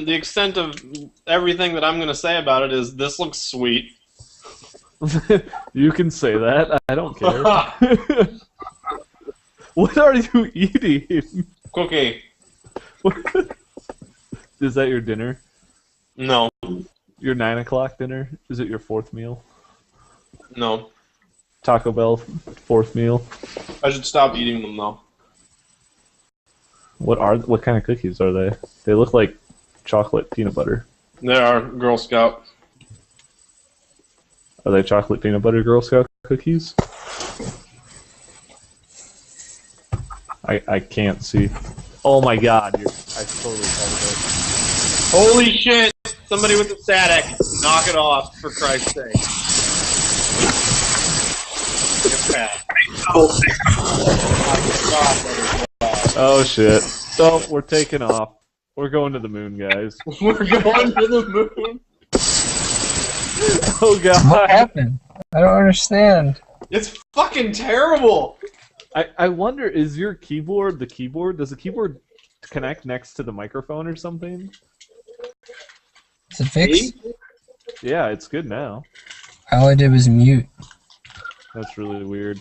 the extent of everything that I'm going to say about it is this looks sweet. You can say that. I don't care. What are you eating? Cookie. Is that your dinner? No. Your 9 o'clock dinner? Is it your 4th meal? No. Taco Bell 4th meal? I should stop eating them though. What kind of cookies are they? They look like chocolate peanut butter. They are Girl Scout. Are they chocolate peanut butter Girl Scout cookies? I can't see. Oh my god, I totally called it. Holy shit! Somebody with a static. Knock it off, for Christ's sake. Get back. Oh shit. So, we're taking off. We're going to the moon, guys. We're going to the moon? Oh god. What happened? I don't understand. It's fucking terrible! I wonder, is your keyboard the keyboard? Does the keyboard connect next to the microphone or something? Is it fixed? Yeah, it's good now. All I did was mute. That's really weird.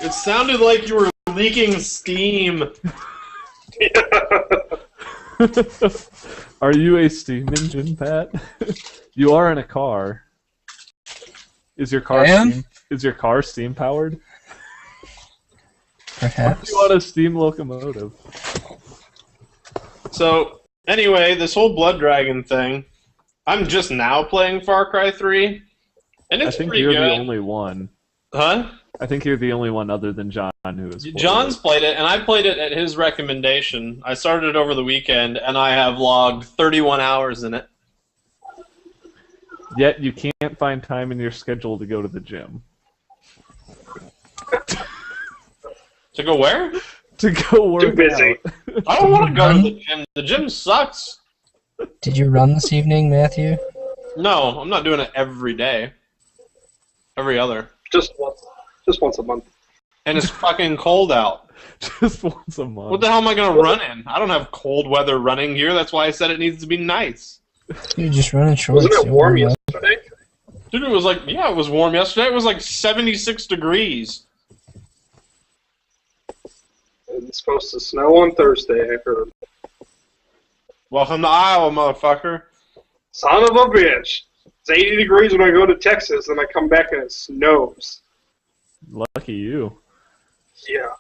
It sounded like you were leaking steam. Are you a steam engine, Pat? You are in a car. Is your car steam powered? Perhaps. You want a steam locomotive? So, anyway, this whole Blood Dragon thing, I'm just now playing Far Cry 3, and it's pretty good. I think you're the only one. Huh? I think you're the only one other than John who has played John's played it, and I played it at his recommendation. I started it over the weekend, and I have logged 31 hours in it. Yet you can't find time in your schedule to go to the gym. To go where? To go work Too busy. out. I don't want to go to the gym. The gym sucks. Did you run this evening, Matthew? No, I'm not doing it every day. Every other. Just once a month. And it's fucking cold out. Just once a month. What the hell am I going to run in? I don't have cold weather running here. That's why I said it needs to be nice. You're just running shorts. Wasn't it warm yesterday? Dude, it was like, yeah, it was warm yesterday. It was like 76 degrees. It's supposed to snow on Thursday, I heard. Welcome to Iowa, motherfucker. Son of a bitch. It's 80 degrees when I go to Texas, and I come back and it snows. Lucky you. Yeah.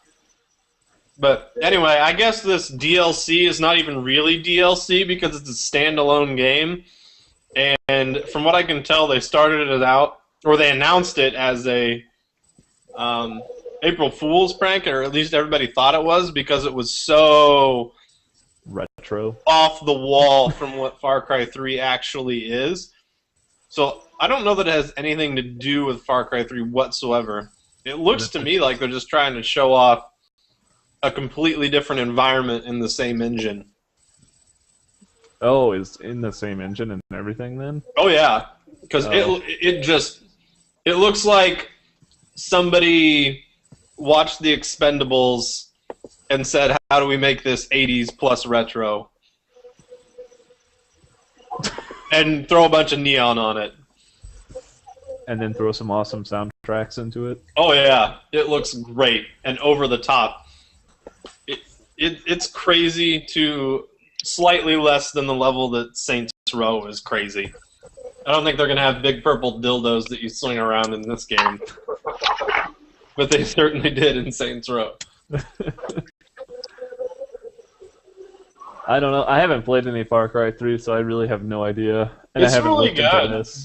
But anyway, I guess this DLC is not even really DLC because it's a standalone game. And from what I can tell, they started it out, or they announced it as a April Fool's prank, or at least everybody thought it was, because it was so retro, off the wall from what Far Cry 3 actually is. So I don't know that it has anything to do with Far Cry 3 whatsoever. It looks to me like they're just trying to show off a completely different environment in the same engine. Oh, is in the same engine and everything then? Oh yeah, because it looks like somebody watched The Expendables and said, "How do we make this 80s plus retro?" and throw a bunch of neon on it. And then throw some awesome soundtracks into it. Oh yeah, it looks great and over the top. It's crazy to slightly less than the level that Saints Row is crazy. I don't think they're gonna have big purple dildos that you swing around in this game, but they certainly did in Saints Row. I don't know. I haven't played any Far Cry 3, so I really have no idea. And It's I haven't really looked into good. this.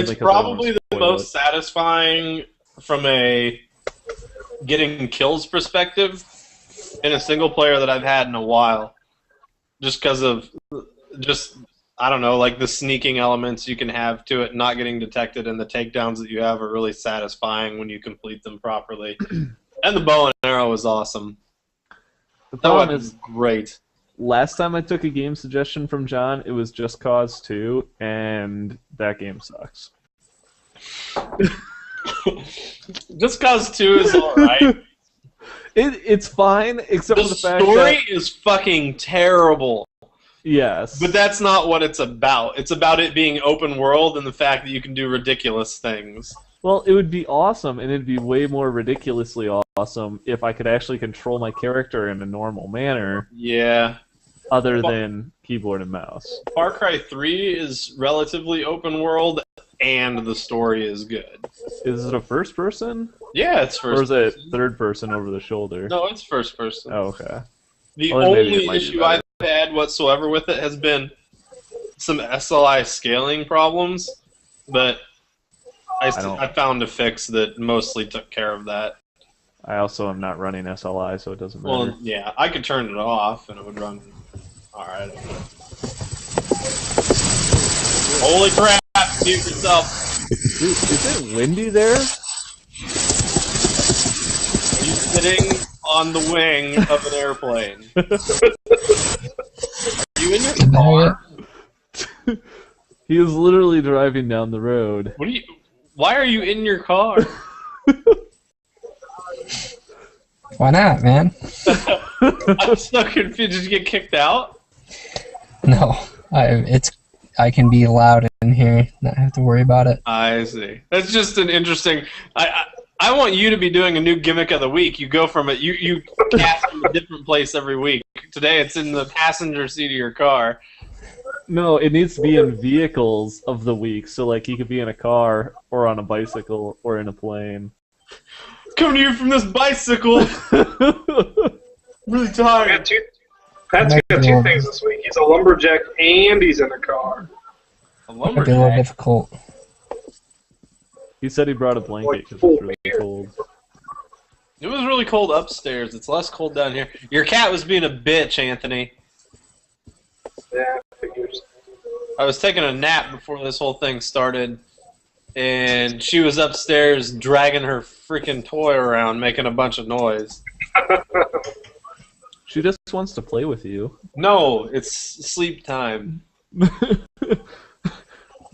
It's probably the most satisfying from a getting kills perspective in a single player that I've had in a while. Just because of, I don't know, like the sneaking elements you can have to it, not getting detected, and the takedowns that you have are really satisfying when you complete them properly. And the bow and arrow is awesome. The problem is great. Last time I took a game suggestion from John, it was Just Cause 2, and that game sucks. Just Cause 2 is alright. It's fine, except for the fact that the story is fucking terrible. Yes. But that's not what it's about. It's about it being open world and the fact that you can do ridiculous things. Well, it would be awesome, and it'd be way more ridiculously awesome if I could actually control my character in a normal manner. Yeah. Other than keyboard and mouse. Far Cry 3 is relatively open world, and the story is good. Is it a first person? Yeah, it's first person. Or is it third person over the shoulder? No, it's first person. Oh, okay. The only issue I've had whatsoever with it has been some SLI scaling problems, but I found a fix that mostly took care of that. I also am not running SLI, so it doesn't matter. Well, yeah, I could turn it off and it would run. Alright. Holy crap! Mute yourself! Dude, is it windy there? Are you sitting on the wing of an airplane? Are you in your car? He is literally driving down the road. What are you? Why are you in your car? Why not, man? I'm so confused. Did you get kicked out? No, I can be loud in here, not have to worry about it. I see. That's just an interesting. I want you to be doing a new gimmick of the week. You go from it. You cast from a different place every week. Today it's in the passenger seat of your car. No, it needs to be in vehicles of the week. So like he could be in a car or on a bicycle or in a plane. Coming to you from this bicycle. Really tired. Pat's got two things this week. He's a lumberjack and he's in a car. A Might be a little lumberjack. difficult. He said he brought a blanket because it's really cold. It was really cold upstairs. It's less cold down here. Your cat was being a bitch, Anthony. Yeah, figures. I was taking a nap before this whole thing started, and she was upstairs dragging her freaking toy around, making a bunch of noise. She just wants to play with you. No, it's sleep time.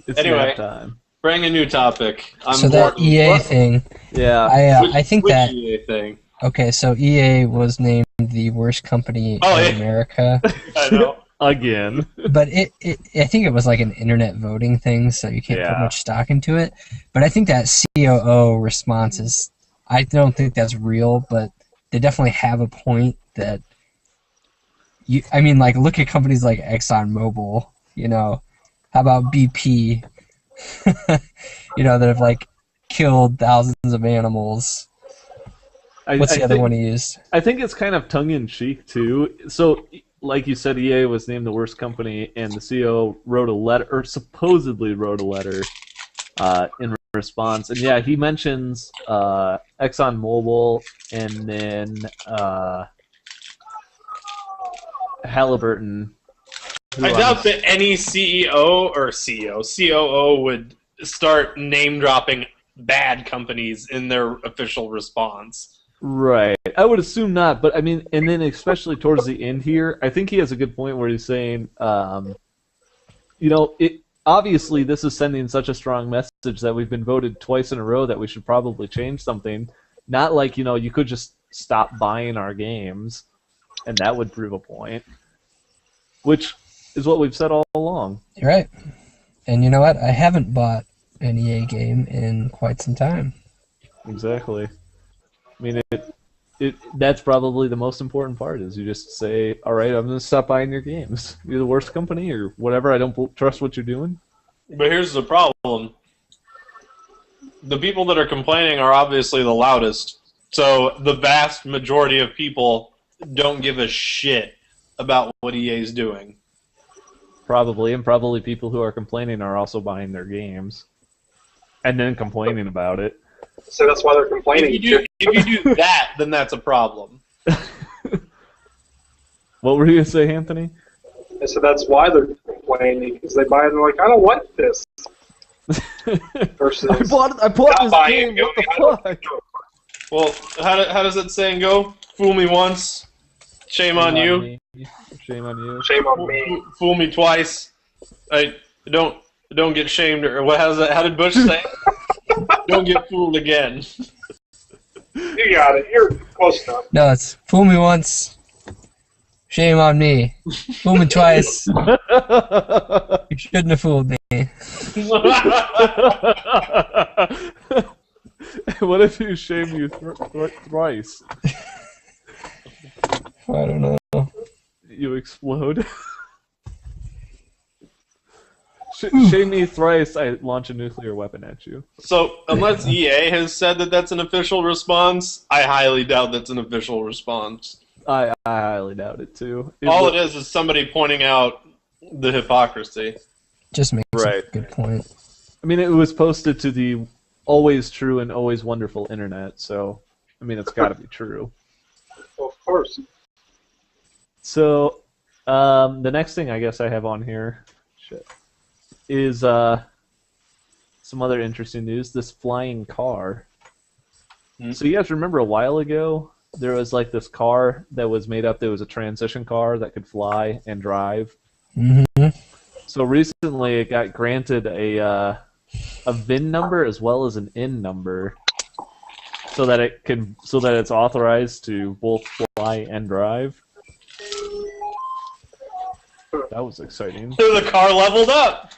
It's Anyway. nap time. Bring a new topic. So that EA thing, Yeah. I think which that EA thing? okay. So EA was named the worst company Oh, in yeah. America, I know. Again. but I think it was like an internet voting thing, so you can't put Yeah. much stock into it. But I think that COO response is, I don't think that's real, but they definitely have a point that I mean, like, look at companies like ExxonMobil, you know, how about BP, you know, that have, like, killed thousands of animals. What's the other one he used? I think it's kind of tongue-in-cheek, too. So, like you said, EA was named the worst company, and the CEO wrote a letter, or supposedly wrote a letter in response. And, yeah, he mentions ExxonMobil and then Halliburton. I doubt that any CEO or COO would start name-dropping bad companies in their official response. Right. I would assume not, but I mean, and then especially towards the end here, I think he has a good point where he's saying, you know, obviously this is sending such a strong message that we've been voted twice in a row that we should probably change something. Not like, you know, you could just stop buying our games, and that would prove a point. Which is what we've said all along. You're right. And you know what? I haven't bought an EA game in quite some time. Exactly. I mean, that's probably the most important part, is you just say, all right, I'm going to stop buying your games. You're the worst company or whatever. I don't trust what you're doing. But here's the problem. The people that are complaining are obviously the loudest. So the vast majority of people don't give a shit about what EA's doing. Probably, and probably people who are complaining are also buying their games. And then complaining about it. So that's why they're complaining. If you do that, then that's a problem. What were you going to say, Anthony? And so that's why they're complaining, because they buy it and they're like, I don't want this. Versus I bought not this buying game, it, what the I don't fuck? Well, how does that saying go? Fool me once, shame on you. Me. Shame on you. Shame on me. Fool me twice. I don't get shamed, or what? How did Bush say? Don't get fooled again. You got it. You're close enough. No, it's fool me once, Shame on me. Fooled me twice. You shouldn't have fooled me. What if you shame you thrice? I don't know. You explode. Shame me thrice, I launch a nuclear weapon at you. So, unless EA has said that that's an official response, I highly doubt that's an official response. I highly doubt it, too. All it is somebody pointing out the hypocrisy. Just makes Right. a good point. I mean, it was posted to the always true and always wonderful internet, so, I mean, it's got to be true. Well, of course. So, the next thing I guess I have on here is some other interesting news. This flying car. Hmm. So you guys remember a while ago, there was like this car that was made up that was a transition car that could fly and drive. Mm-hmm. So recently it got granted a VIN number as well as an IN number, so that it's authorized to both fly and drive. That was exciting. So the car leveled up!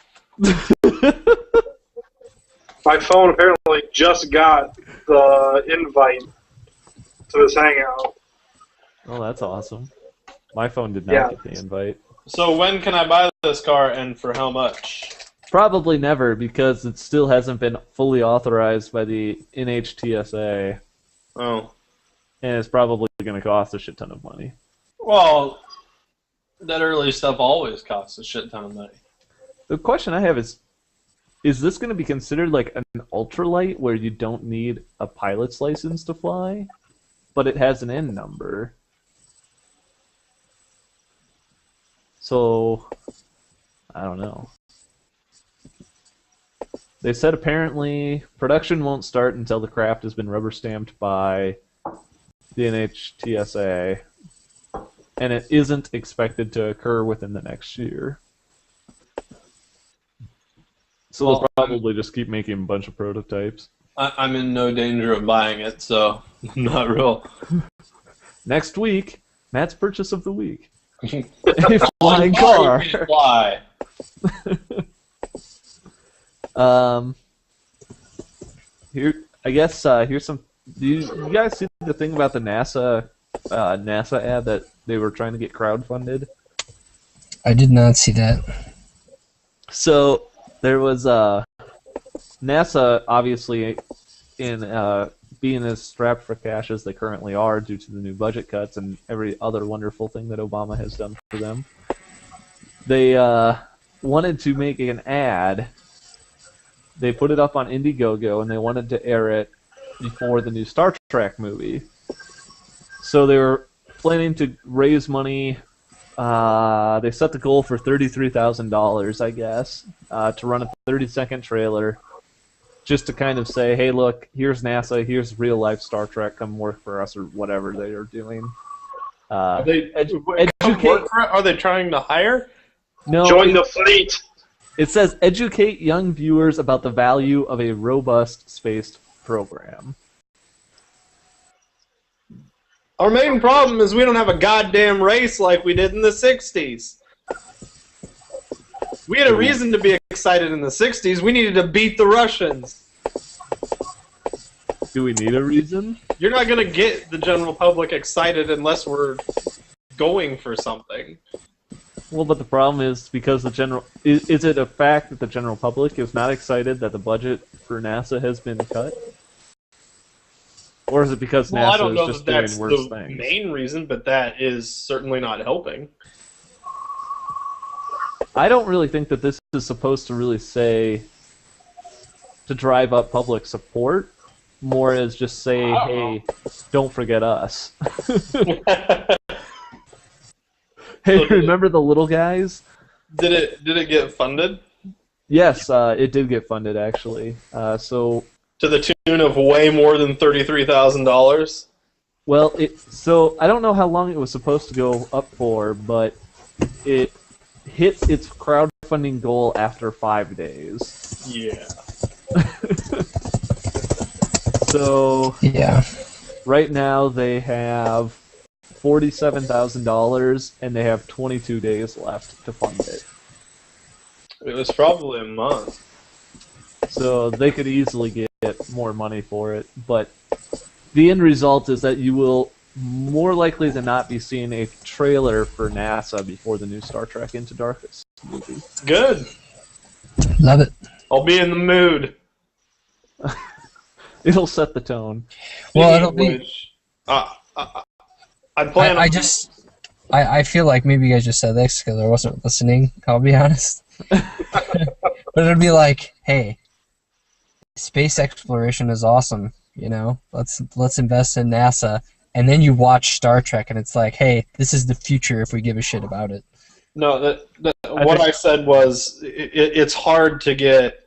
My phone apparently just got the invite to this hangout. Oh, that's awesome. My phone did not get the invite. So when can I buy this car and for how much? Probably never, because it still hasn't been fully authorized by the NHTSA, Oh. and it's probably going to cost a shit ton of money. Well, that early stuff always costs a shit ton of money. The question I have is this going to be considered like an ultralight where you don't need a pilot's license to fly, but it has an N number? So, I don't know. They said apparently production won't start until the craft has been rubber stamped by the NHTSA, and it isn't expected to occur within the next year. So they'll probably just keep making a bunch of prototypes. I'm in no danger of buying it, so not real. Next week, Matt's purchase of the week. A flying car. Fly. Here, I guess here's some. Do you guys see the thing about the NASA ad that they were trying to get crowdfunded? I did not see that. So there was NASA, obviously, in being as strapped for cash as they currently are due to the new budget cuts and every other wonderful thing that Obama has done for them. They wanted to make an ad. They put it up on Indiegogo, and they wanted to air it before the new Star Trek movie. So they were planning to raise money. They set the goal for $33,000, I guess, to run a 30-second trailer, just to kind of say, hey, look, here's NASA, here's real-life Star Trek, come work for us, or whatever they are doing. Are they educate? Are they trying to hire? No, Join the fleet! It says, educate young viewers about the value of a robust space program. Our main problem is we don't have a goddamn race like we did in the 60s. We had a reason to be excited in the 60s. We needed to beat the Russians. Do we need a reason? You're not going to get the general public excited unless we're going for something. Well, but the problem is because the general... Is it a fact that the general public is not excited that the budget for NASA has been cut? Or is it because Well, I don't NASA know is just that that's doing worse the things? main reason, but that is certainly not helping. I don't really think that this is supposed to really say to drive up public support, more as just say, hey, don't forget us. Hey, remember the little guys? Did it get funded? Yes, it did get funded, actually. So To the tune of way more than $33,000? well, so I don't know how long it was supposed to go up for, but it hit its crowdfunding goal after 5 days. Yeah. So Yeah. right now they have $47,000, and they have 22 days left to fund it. It was probably a month. So they could easily get more money for it, but the end result is that you will more likely than not be seeing a trailer for NASA before the new Star Trek Into Darkness movie. Good. Love it. I'll be in the mood. It'll set the tone. Well, it'll be. I plan. I feel like maybe you guys just said this because I wasn't listening. I'll be honest. But it'll be like, hey, space exploration is awesome. You know, let's invest in NASA, and then you watch Star Trek, and it's like, hey, this is the future if we give a shit about it. No, what I said was it's hard to get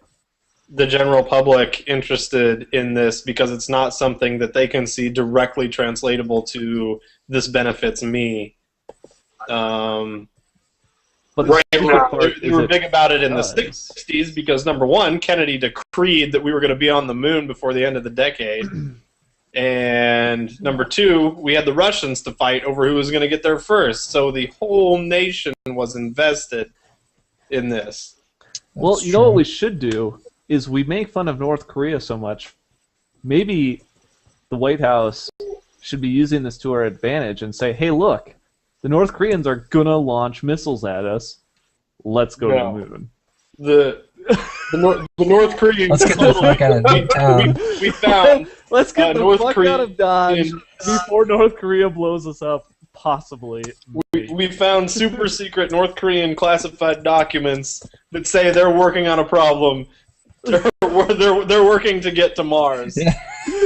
the general public interested in this because it's not something that they can see directly translatable to this benefits me. But right now, they were big about it in the 60s because, number one, Kennedy decreed that we were going to be on the moon before the end of the decade. And number two, we had the Russians to fight over who was going to get there first. So the whole nation was invested in this. Well, you know what we should do is we make fun of North Korea so much. Maybe the White House should be using this to our advantage and say, hey, look, the North Koreans are going to launch missiles at us. Let's go to the moon. The North Koreans... Let's get the fuck out of town. We found... Let's get the North fuck Korea out of Dodge before North Korea blows us up, possibly. We found super secret North Korean classified documents that say they're working on a problem. They're working to get to Mars. Yeah.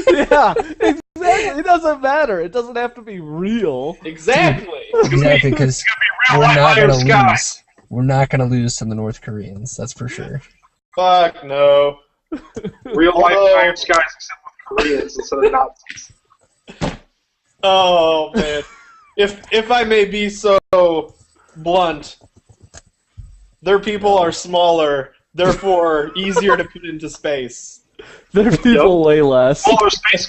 Yeah, exactly. It doesn't matter. It doesn't have to be real. Exactly. Exactly, because Real we're life not iron going to sky. lose. We're not going to lose to the North Koreans. That's for sure. Fuck no. Real life iron skies except with Koreans instead of Nazis. Oh man. If I may be so blunt, their people are smaller, therefore easier to put into space. Their people weigh less. Polar space.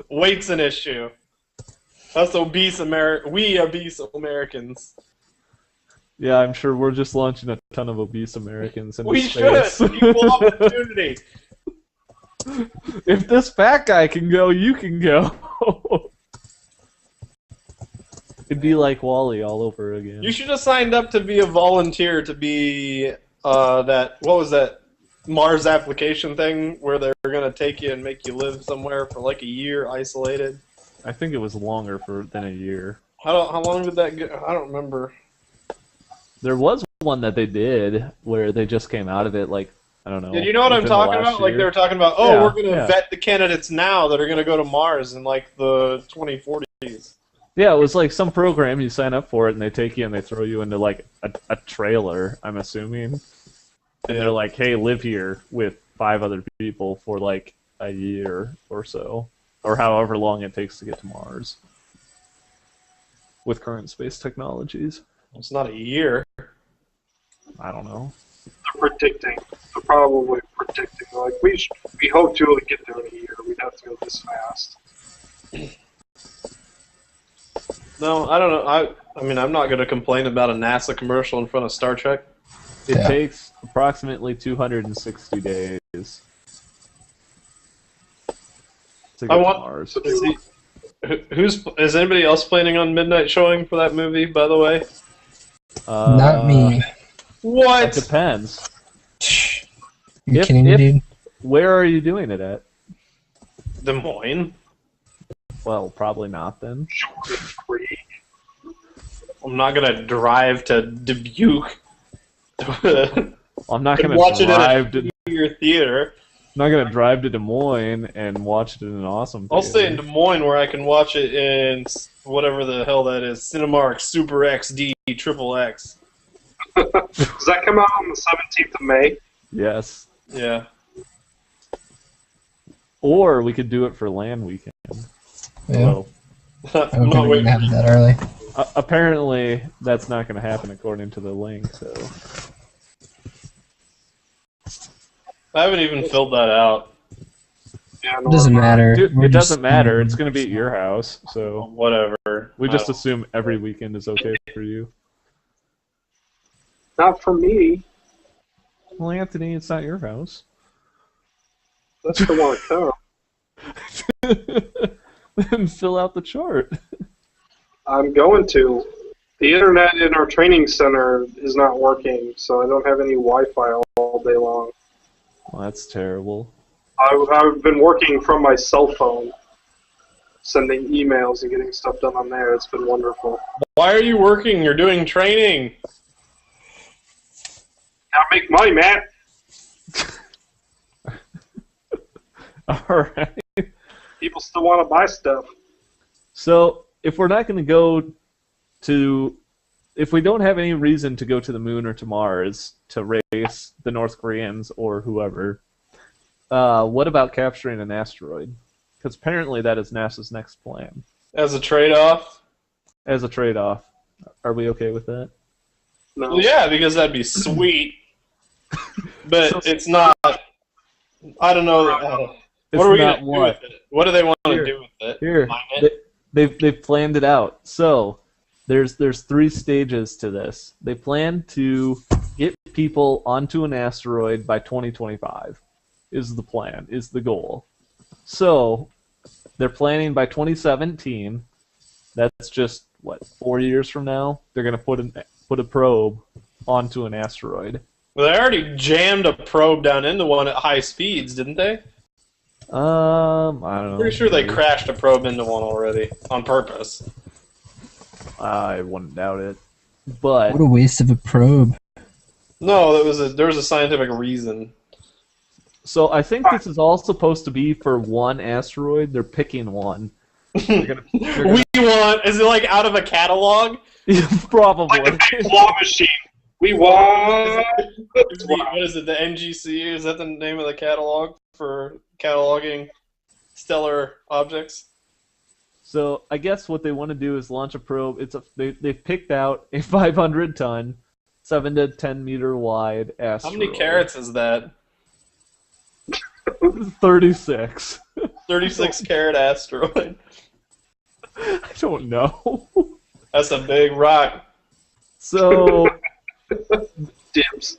Weight's an issue. Us obese we obese Americans. Yeah, I'm sure we're just launching a ton of obese Americans into We space. should. Equal opportunity. If this fat guy can go, you can go. It'd be like Wall-E all over again. You should have signed up to be a volunteer to be what was that Mars application thing where they're gonna take you and make you live somewhere for like a year isolated. I think it was longer than a year. How long did that go? I don't remember. There was one that they did where they just came out of it, like, I don't know. Did you know what I'm within the talking last about? Like year. they were talking about, Yeah, we're gonna yeah. vet the candidates now that are gonna go to Mars in like the 2040s. Yeah, it was like some program, you sign up for it, and they take you and they throw you into like a trailer, I'm assuming. And they're like, hey, live here with 5 other people for like a year or so. Or however long it takes to get to Mars. With current space technologies. It's not a year. I don't know. They're predicting. They're probably predicting. Like we hope to really get there in a year. We'd have to go this fast. No, I don't know. I mean, I'm not going to complain about a NASA commercial in front of Star Trek. It Yeah. takes approximately 260 days to get I to want. Mars. Is anybody else planning on midnight showing for that movie? By the way, Not me. It what? depends. You If- kidding me, if- dude? Where are you doing it at? Des Moines. Well, probably not then. Free. I'm not going to drive to Dubuque. I'm not And going to watch it in a drive to. your theater. I'm not gonna drive to Des Moines and watch it in an awesom I'll theater. stay in Des Moines where I can watch it in whatever the hell that is, Cinemark Super XD Triple X. Does that come out on the 17th of May? Yes. Yeah. Or we could do it for LAN weekend. Yeah. So, I don't I'm think not we waiting. can have it that early. apparently, that's not going to happen according to the link. So I haven't even filled that out. Yeah, It doesn't matter. Dude, We're it just- doesn't matter. It's going to be at your house, so Whatever. we just I don't- assume every weekend is okay for you. Not for me. Well, Anthony, it's not your house. That's the one to come. Then fill out the chart. I'm going to. The internet in our training center is not working, so I don't have any Wi-Fi all day long. Well, that's terrible. I've been working from my cell phone, sending emails and getting stuff done on there. It's been wonderful. Why are you working? You're doing training. Now make money, man. All right. People still want to buy stuff. So, if we're not going to go to, if we don't have any reason to go to the moon or to Mars to race the North Koreans or whoever, what about capturing an asteroid? Because apparently that is NASA's next plan. As a trade-off? As a trade-off. Are we okay with that? No. Well, yeah, because that'd be sweet. But So- it's not. I don't know. It's What are we not going to do what? with it? What do they want Here. to do with it? Here, Mine it? they've planned it out. So there's 3 stages to this. They plan to get people onto an asteroid by 2025. Is the plan? Is the goal? So they're planning by 2017. That's just what 4 years from now. They're gonna put a probe onto an asteroid. Well, they already jammed a probe down into one at high speeds, didn't they? I don't know. Pretty sure they crashed a probe into one already on purpose. I wouldn't doubt it. But What a waste of a probe. No, there was a scientific reason. so I think this is all supposed to be for one asteroid. They're picking one. They're gonna- We want. Is it like out of a catalog? Probably. Like the big claw machine. We want. What is it? The NGC? Is that the name of the catalog for cataloging stellar objects? So I guess what they want to do is launch a probe. They've picked out a 500-ton, 7 to 10 meter wide How asteroid. many carats is that? 36. 36 carat asteroid. I don't know. That's a big rock. So Dibs.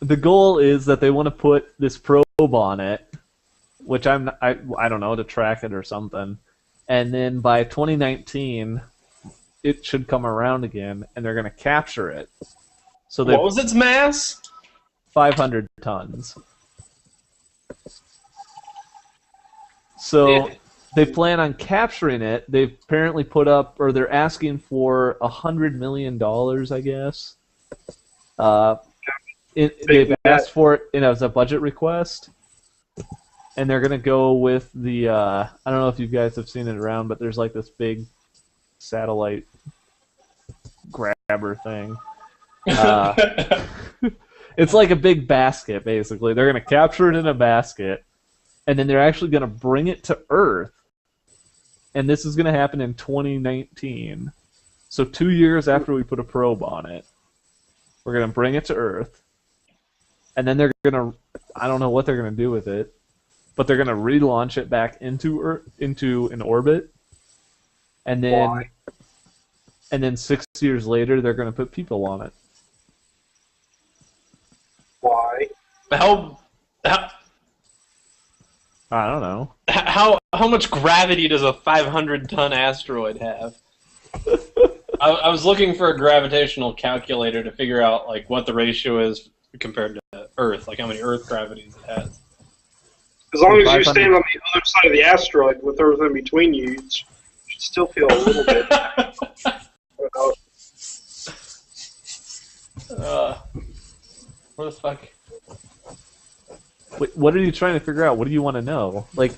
the goal is that they want to put this probe on it, which I don't know, to track it or something. And then by 2019, it should come around again, and they're going to capture it. So they What was its mass? 500 tons. So they plan on capturing it. They've apparently put up, or they're asking for $100 million, I guess. They've asked for it as a budget request, and they're gonna go with the. I don't know if you guys have seen it around, but there's like this big satellite grabber thing. It's like a big basket, basically. They're gonna capture it in a basket, and then they're actually gonna bring it to Earth. And this is gonna happen in 2019. So 2 years after we put a probe on it, we're gonna bring it to Earth, and then they're gonna. I don't know what they're gonna do with it, but they're gonna relaunch it back into Earth, into an orbit, and then. Why? And then 6 years later, they're going to put people on it. Why? How I don't know. how much gravity does a 500-ton asteroid have? I was looking for a gravitational calculator to figure out like what the ratio is compared to Earth, like how many Earth gravities it has. As long as you 500. stand on the other side of the asteroid with everything between you, you should still feel a little bit. Where the fuck? Wait, what are you trying to figure out? What do you want to know? Like, is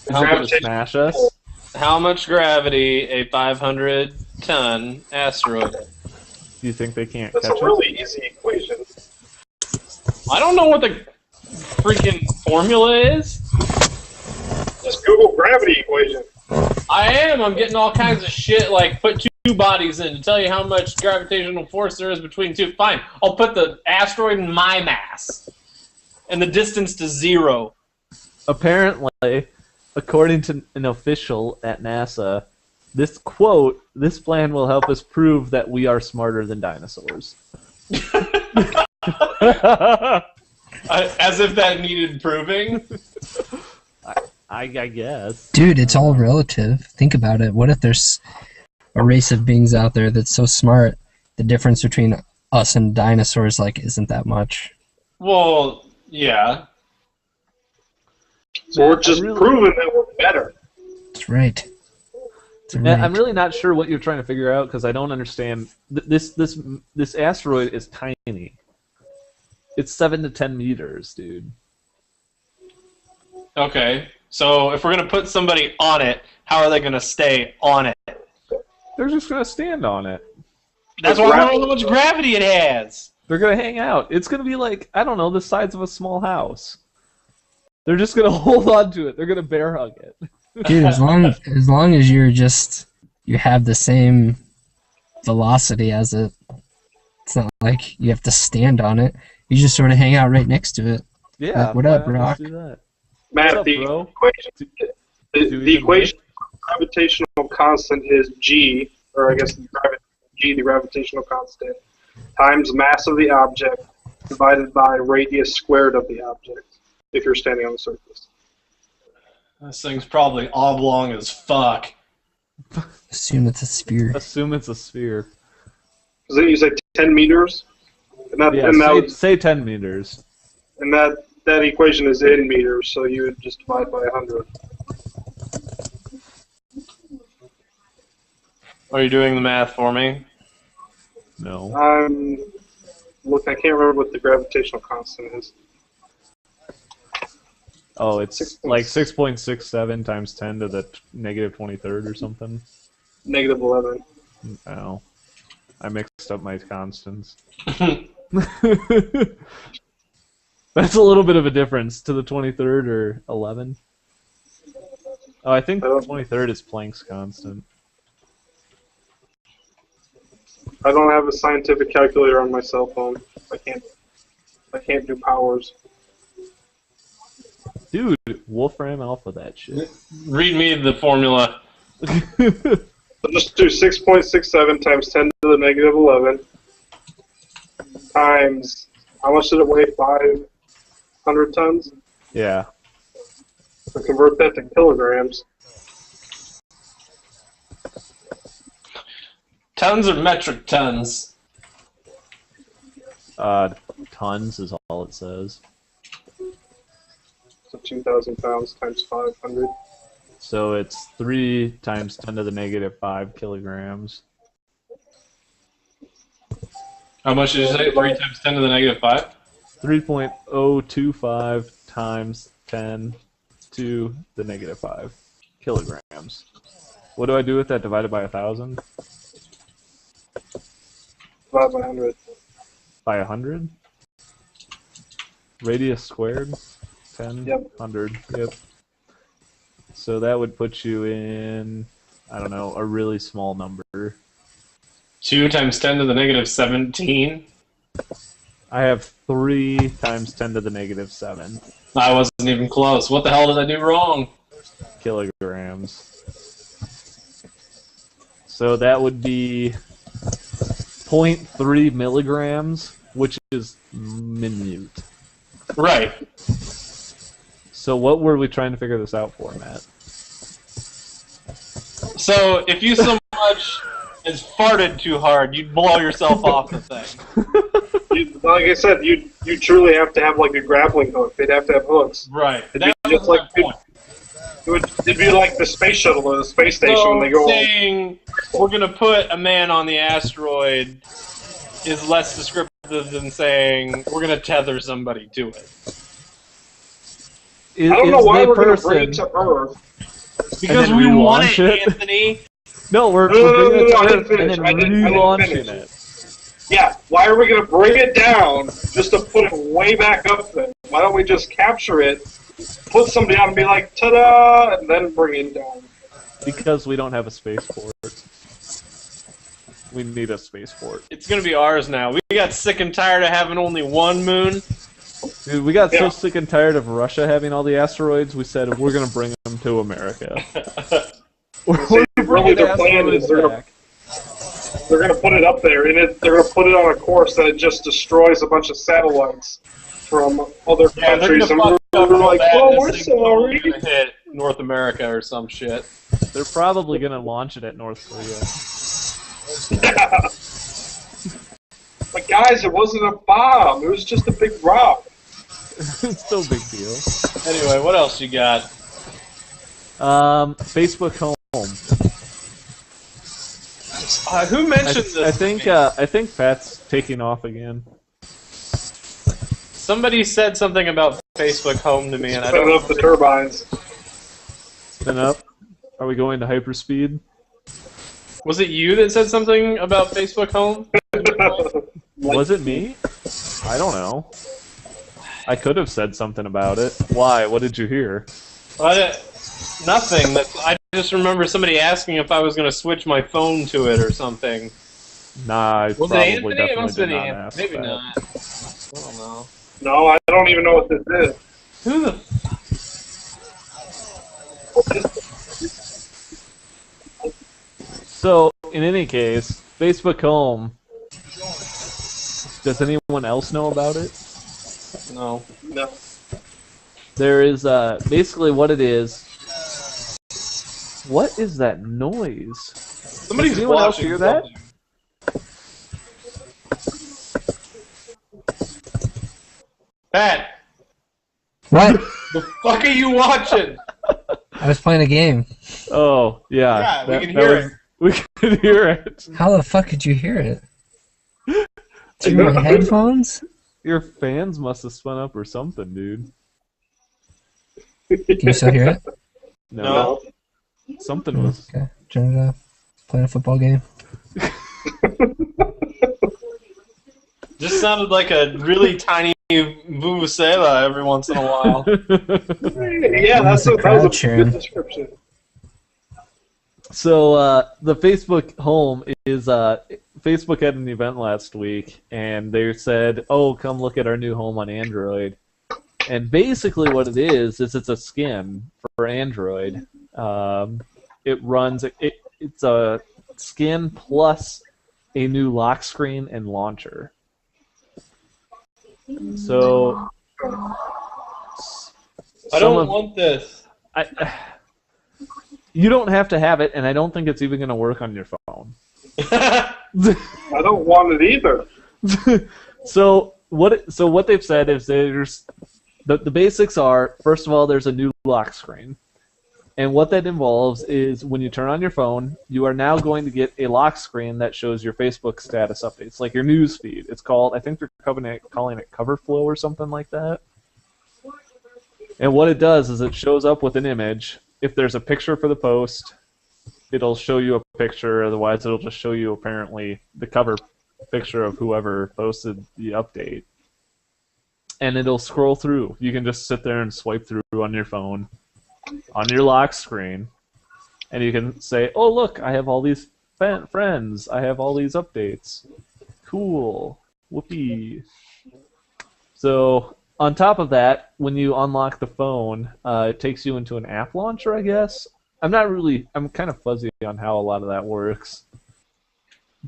it going to Gravitation. smash us? How much gravity a 500-ton asteroid has? Do you think they can't That's catch a really easy equation. I don't know what the freaking formula is. Just Google gravity equation. I am. I'm getting all kinds of shit like put two bodies in to tell you how much gravitational force there is between two. Fine. I'll put the asteroid in my mass and the distance to 0. Apparently, according to an official at NASA, this plan will help us prove that we are smarter than dinosaurs. As if that needed proving. I guess. Dude, it's all relative. Think about it. What if there's a race of beings out there that's so smart, the difference between us and dinosaurs isn't that much? Well, yeah. So we're just proving that we're better. That's right. I'm really not sure what you're trying to figure out because I don't understand. This asteroid is tiny. It's 7 to 10 meters, dude. Okay, so if we're gonna put somebody on it, how are they gonna stay on it? They're just gonna stand on it. That's why I don't know how much gravity it has. They're gonna hang out. It's gonna be like, I don't know, the size of a small house. They're just gonna hold on to it. They're gonna bear hug it. Dude, as long as you have the same velocity as it, it's not like you have to stand on it. You just sort of hang out right next to it. Yeah. Like, what up, Brock? Do that. Matt, What's up, bro? the equation for gravitational constant is G, or I guess G, the gravitational constant, times mass of the object divided by radius squared of the object, if you're standing on the surface. This thing's probably oblong as fuck. Assume it's a sphere. Assume it's a sphere. So you say 10 meters? Say 10 meters. And that equation is in meters, so you would just divide by 100. Are you doing the math for me? No. Look, I can't remember what the gravitational constant is. Oh, it's like 6.67 times 10 to the negative 23rd or something. Negative 11. Oh. I mixed up my constants. That's a little bit of a difference to the 23rd or 11. Oh, I think the 23rd is Planck's constant. I don't have a scientific calculator on my cell phone. I can't do powers. Dude, Wolfram Alpha that shit. Read me the formula. So just do 6.67 times 10 to the negative 11 times, how much did it weigh? 500 tons? Yeah. So convert that to kilograms. Tons or metric tons? Tons is all it says. So 2,000 pounds times 500. So it's 3 times 10 to the negative 5 kilograms. How much did you say? 3 times 10 to the negative 5? 3.025 times 10 to the negative 5 kilograms. What do I do with that divided by 1,000? Divide by 100. By 100? Radius squared? 10? Yep. 100. Yep. So that would put you in, I don't know, a really small number. 2 times 10 to the negative 17? I have 3 times 10 to the negative 7 I wasn't even close. What the hell did I do wrong? kilograms. So that would be 0.3 milligrams, which is minute. Right. So what were we trying to figure this out for, Matt? So if you so much as farted too hard, you'd blow yourself off the thing. Like I said, you truly have to have like a grappling hook. They'd have to have hooks. Right. It'd be just like it'd be like the space shuttle or the space station So when they go. saying we're going to put a man on the asteroid is less descriptive than saying we're going to tether somebody to it. Is, I don't know is why the we're going to bring person- it to Earth. Because then we want relaunch it, it? Anthony. No, we're No, bringing it I to didn't Earth finish. and I then didn't relaunching finish. it. Yeah, why are we going to bring it down just to put it way back up there? Why don't we just capture it, put somebody out and be like, ta-da, and then bring it down? Because we don't have a spaceport. We need a spaceport. It's going to be ours now. We got sick and tired of having only one moon. Dude, we got so sick and tired of Russia having all the asteroids, we said we're going to bring them to America. See, really their plan is they're going to put it up there, and they're going to put it on a course that it just destroys a bunch of satellites from other countries. And we're like, oh, we're sorry. Gonna hit North America or some shit. They're probably going to launch it at North Korea. But guys, it wasn't a bomb. It was just a big rock. It's still a big deal. Anyway, what else you got? Facebook Home. Who mentioned this? I think Pat's taking off again. Somebody said something about Facebook Home to me, and I don't know if the turbines. Spin up. Are we going to hyperspeed? Was it you that said something about Facebook Home? Was it me? I don't know. I could have said something about it. Why? What did you hear? Nothing. I just remember somebody asking if I was going to switch my phone to it or something. Nah, I was probably it Anthony? definitely did not Anthony. ask Maybe that. not. I don't know. No, I don't even know what this is. Who the So, in any case, Facebook Home. Does anyone else know about it? No. No. There is basically what it is. What is that noise? Somebody's Does anyone else watching hear that? Pat, What? the fuck are you watching? I was playing a game. Oh, yeah. Yeah, we can hear it. We can hear it. How the fuck did you hear it? Through your headphones? Your fans must have spun up or something, dude. Can you still hear it? No. Something was. Okay, turn it off. Playing a football game. Just sounded like a really tiny vuvuzela every once in a while. Yeah, that was a good description. So the Facebook Home is Facebook had an event last week, and they said, "Oh, come look at our new home on Android." And basically, what it is it's a skin for Android. It runs it's a skin plus a new lock screen and launcher. So I don't want this. You don't have to have it, and I don't think it's even going to work on your phone. I don't want it either. So what they've said is there's the basics are, first of all, there's a new lock screen. And what that involves is when you turn on your phone, you are now going to get a lock screen that shows your Facebook status updates, like your news feed. It's called, I think they're calling it Cover Flow or something like that. And what it does is it shows up with an image. If there's a picture for the post, it'll show you a picture. Otherwise, it'll just show you apparently the cover picture of whoever posted the update. And it'll scroll through. You can just sit there and swipe through on your phone, on your lock screen, and you can say, "Oh, look, I have all these friends. I have all these updates. Cool. Whoopee." So on top of that, when you unlock the phone, it takes you into an app launcher, I guess. I'm kind of fuzzy on how a lot of that works.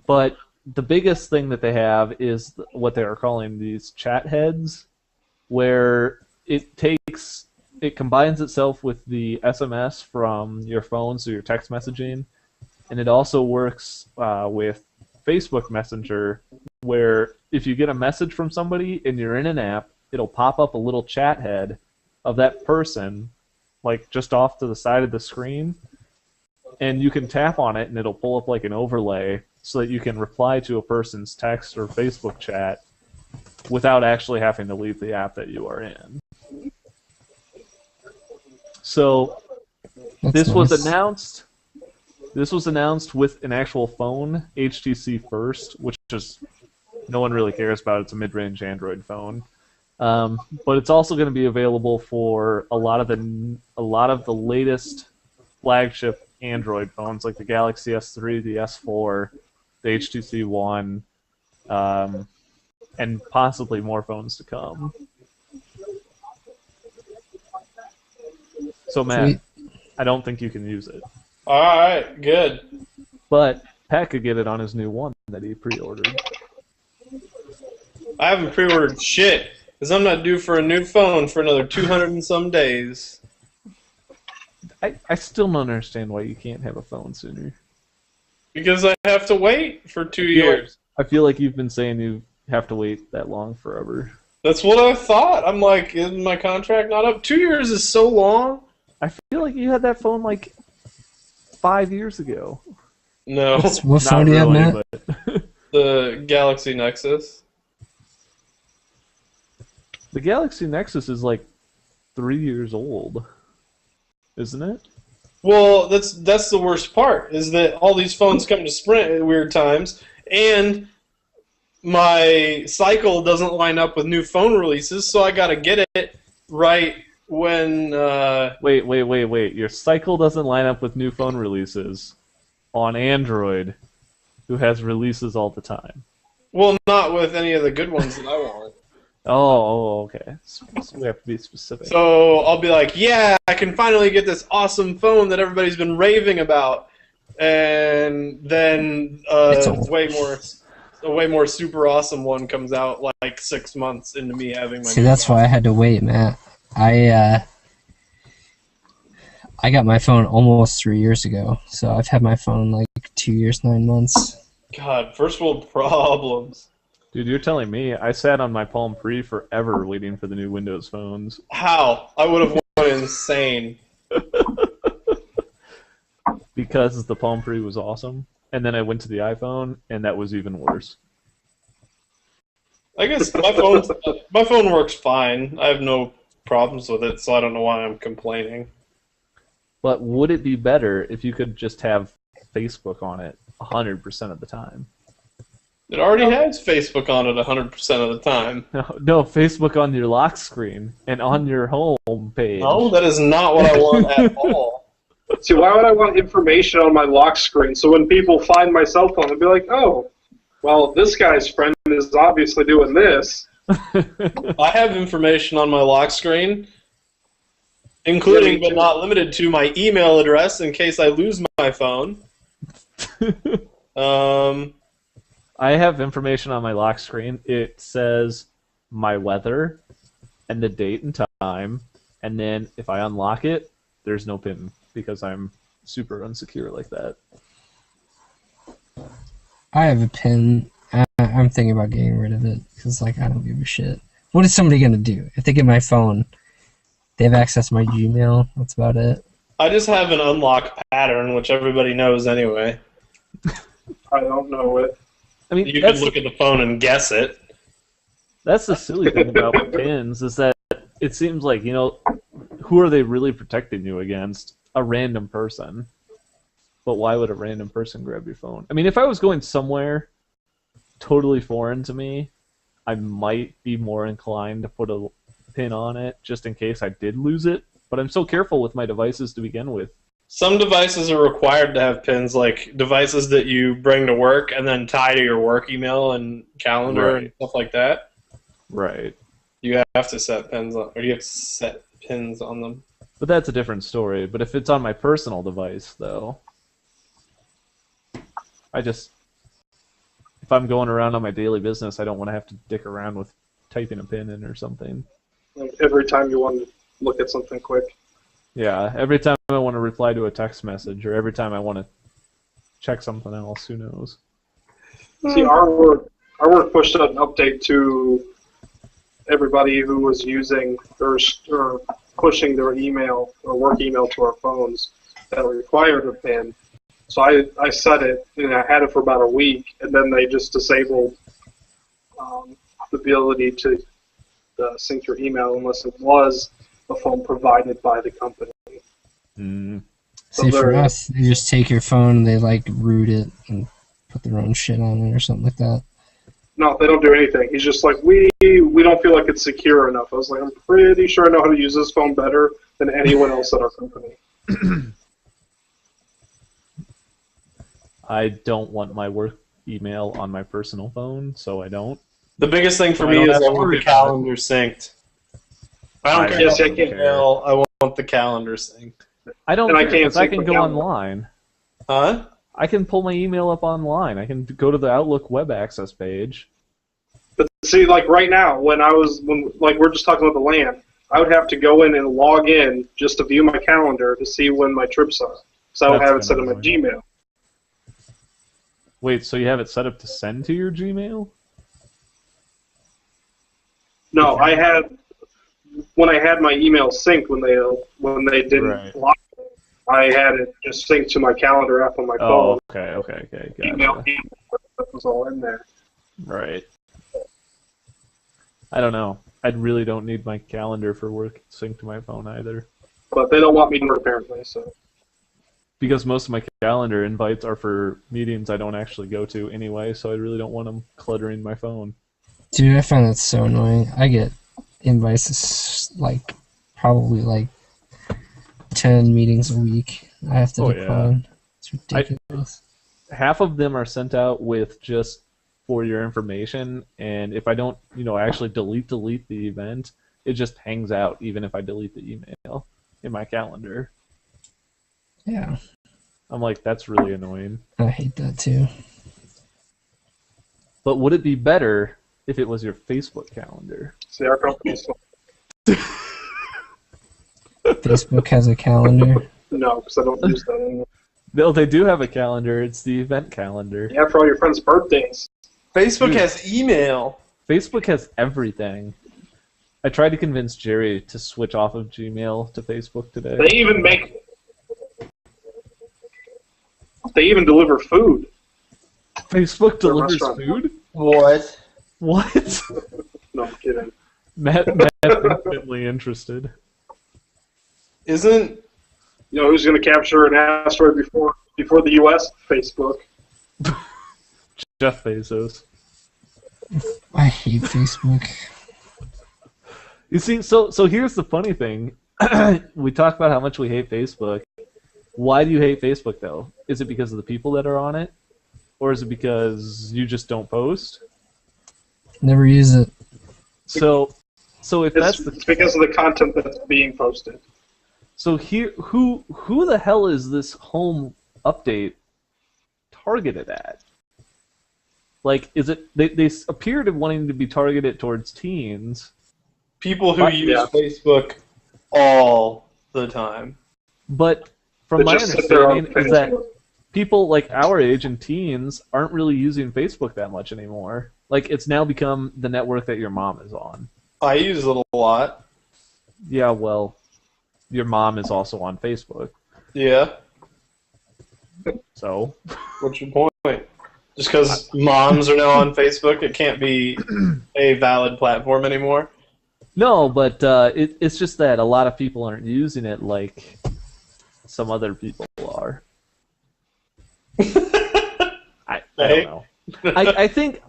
But the biggest thing that they have is what they are calling these chat heads, where it combines itself with the SMS from your phone, so your text messaging, and it also works with Facebook Messenger, where if you get a message from somebody and you're in an app, it'll pop up a little chat head of that person, like just off to the side of the screen, and you can tap on it and it'll pull up like an overlay so that you can reply to a person's text or Facebook chat without actually having to leave the app that you are in. So this was announced with an actual phone, HTC First, which is no one really cares about. It's a mid-range Android phone. But it's also going to be available for a lot of the latest flagship Android phones, like the Galaxy S3, the S4, the HTC One, and possibly more phones to come. So, Matt, I don't think you can use it. All right, good. But Pat could get it on his new one that he pre-ordered. I haven't pre-ordered shit, because I'm not due for a new phone for another 200 and some days. I still don't understand why you can't have a phone sooner. Because I have to wait for 2 years. I feel like you've been saying you have to wait that long forever. That's what I thought. I'm like, isn't my contract not up? 2 years is so long. I feel like you had that phone like 5 years ago. No. What phone do you have, Matt? The Galaxy Nexus. The Galaxy Nexus is like 3 years old, isn't it? Well, that's the worst part, is that all these phones come to Sprint at weird times, and my cycle doesn't line up with new phone releases, so I gotta get it right when... Wait. Your cycle doesn't line up with new phone releases on Android, who has releases all the time. Well, not with any of the good ones that I want. Oh, okay. So we have to be specific. So I'll be like, yeah, I can finally get this awesome phone that everybody's been raving about, and then a way more super awesome one comes out like 6 months into me having my. See, that's why I had to wait, Matt. I got my phone almost 3 years ago, so I've had my phone like 2 years, 9 months. God, first world problems. Dude, you're telling me I sat on my Palm Pre forever waiting for the new Windows phones. How? I would have went insane. Because the Palm Pre was awesome, and then I went to the iPhone, and that was even worse. I guess my phone works fine. I have no problems with it, so I don't know why I'm complaining. But would it be better if you could just have Facebook on it 100% of the time? It already has Facebook on it 100% of the time. No, Facebook on your lock screen and on your home page. No, that is not what I want at all. See, why would I want information on my lock screen? So when people find my cell phone, they'll be like, oh, well, this guy's friend is obviously doing this. I have information on my lock screen, including but not limited to my email address in case I lose my phone. I have information on my lock screen. It says my weather and the date and time, and then if I unlock it, there's no PIN because I'm super unsecure like that. I have a PIN. I'm thinking about getting rid of it because, like, I don't give a shit. What is somebody gonna do if they get my phone? They have access to my Gmail. That's about it. I just have an unlock pattern, which everybody knows anyway. I don't know it. I mean, You can look at the phone and guess it. That's the silly thing about PINs is that it seems like, you know, who are they really protecting you against? A random person. But why would a random person grab your phone? I mean, if I was going somewhere totally foreign to me, I might be more inclined to put a PIN on it just in case I did lose it. But I'm so careful with my devices to begin with. Some devices are required to have pins, like devices that you bring to work and then tie to your work email and calendar and stuff like that. Right. You have to set pins on, or you have to set pins on them. But that's a different story. But if it's on my personal device, though, if I'm going around on my daily business, I don't want to have to dick around with typing a pin in or something. Like every time you want to look at something quick. Yeah, every time I want to reply to a text message, or every time I want to check something else, who knows? See, our work pushed out an update to everybody who was using or pushing their email or work email to our phones that required a PIN. So I set it, and I had it for about a week, and then they just disabled the ability to sync your email unless it was a phone provided by the company. Mm. So See, for us, they just take your phone and they, like, root it and put their own shit on it or something like that. No, they don't do anything. He's just like, we don't feel like it's secure enough. I was like, I'm pretty sure I know how to use this phone better than anyone else at our company. I don't want my work email on my personal phone, so I don't. The biggest thing for me is I want the calendar synced. I don't care about email. I want want the calendar synced. I don't And I care, can't 'cause I sync can my go calendar. online. Huh? I can pull my email up online. I can go to the Outlook web access page. But see, like right now, when we're just talking about the LAN, I would have to go in and log in just to view my calendar to see when my trips are. So I don't That's have it set in my kinda Gmail. Wait, so you have it set up to send to your Gmail? No, when I had my email synced when they didn't Right. block it, I had it just synced to my calendar app on my Oh, phone. okay, Email gotcha. that was all in there. Right. I don't know. I really don't need my calendar for work synced to my phone either. But they don't want me to work apparently, so. Because most of my calendar invites are for meetings I don't actually go to anyway, so I really don't want them cluttering my phone. Dude, I find that so annoying. I get invites probably 10 meetings a week. I have to Oh, decline. It's ridiculous. Half of them are sent out with just for your information, and if I don't, actually delete the event, it just hangs out even if I delete the email in my calendar. Yeah, I'm like, that's really annoying. I hate that too. But would it be better if it was your Facebook calendar? See, our company's Facebook has a calendar. no, because I don't use that anymore. No, they do have a calendar. It's the event calendar. Yeah, for all your friends' birthdays. Facebook Dude. has email. Facebook has everything. I tried to convince Jerry to switch off of Gmail to Facebook today. They even deliver food. Facebook Their delivers restaurant. food? What? What? No, I'm kidding. Matt's infinitely interested. Isn't You know who's going to capture an asteroid before the U.S.? Facebook. Jeff Bezos. I hate Facebook. You see, so here's the funny thing. We talk about how much we hate Facebook. Why do you hate Facebook, though? Is it because of the people that are on it? Or is it because you just don't post? Never use it. So if that's It's because of the content that's being posted. So here, who the hell is this home update targeted at? Like, is it they appear to wanting to be targeted towards teens, people who But- use yeah. Facebook all the time? but from They my just sit there on understanding is that Facebook. people like our age and teens aren't really using Facebook that much anymore. Like, it's now become the network that your mom is on. I use it a lot. Yeah, well, your mom is also on Facebook. Yeah. So, What's your point? Just because moms are now on Facebook, it can't be a valid platform anymore? no, but it's just that a lot of people aren't using it like some other people are. I don't know.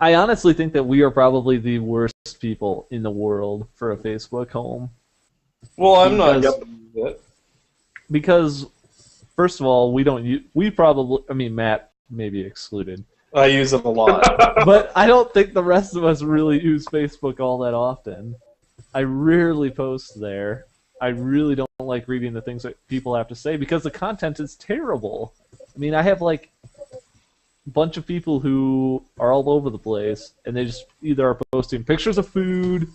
I honestly think that we are probably the worst people in the world for a Facebook home. Well, I'm not Because- going to use it. Because, first of all, we probably, I mean, Matt may be excluded, I use it a lot. but I don't think the rest of us really use Facebook all that often. I rarely post there. I really don't like reading the things that people have to say because the content is terrible. I mean, I have like a bunch of people who are all over the place, and they just either are posting pictures of food,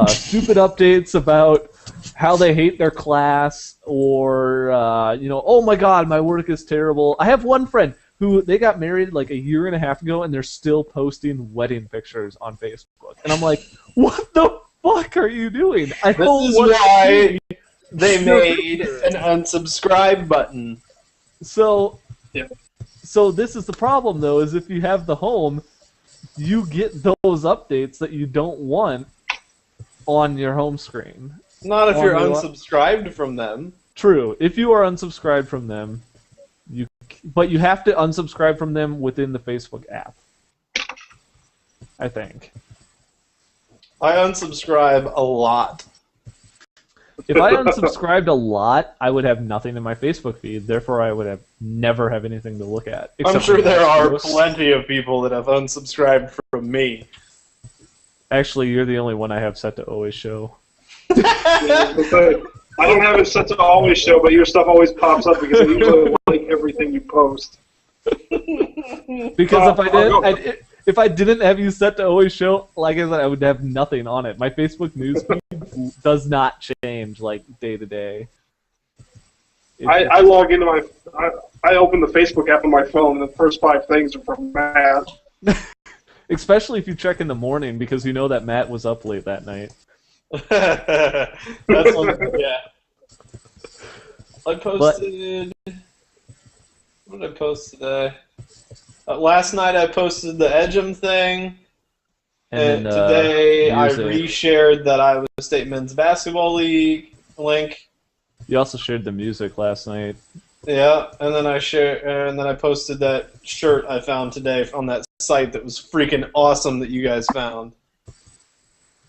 stupid updates about how they hate their class, or oh my god, my work is terrible. I have one friend who they got married like a year and a half ago, and they're still posting wedding pictures on Facebook, and I'm like, what the fuck are you doing? I This don't is want to why see they your made picture. an unsubscribe button. So, Yeah. so this is the problem, though, is if you have the home, you get those updates that you don't want on your home screen. Not if On you're your- unsubscribed from them. True. If you are unsubscribed from them, but you have to unsubscribe from them within the Facebook app. I think. I unsubscribe a lot. If I unsubscribed a lot, I would have nothing in my Facebook feed. Therefore, I would never have anything to look at. I'm except sure for there my are posts. plenty of people that have unsubscribed from me. Actually, you're the only one I have set to always show. But I don't have it set to always show, but your stuff always pops up because I usually like everything you post. Because if I didn't have you set to always show, like I said, I would have nothing on it. My Facebook news feed does not change like day to day. I log into I open the Facebook app on my phone, and the first 5 things are from Matt. Especially if you check in the morning, because you know that Matt was up late that night. That's yeah. I posted. What did I post today? Last night I posted the Edgem thing, and today I reshared that Iowa State men's basketball league link. You also shared the music last night. Yeah, and then I posted that shirt I found today on that site that was freaking awesome that you guys found.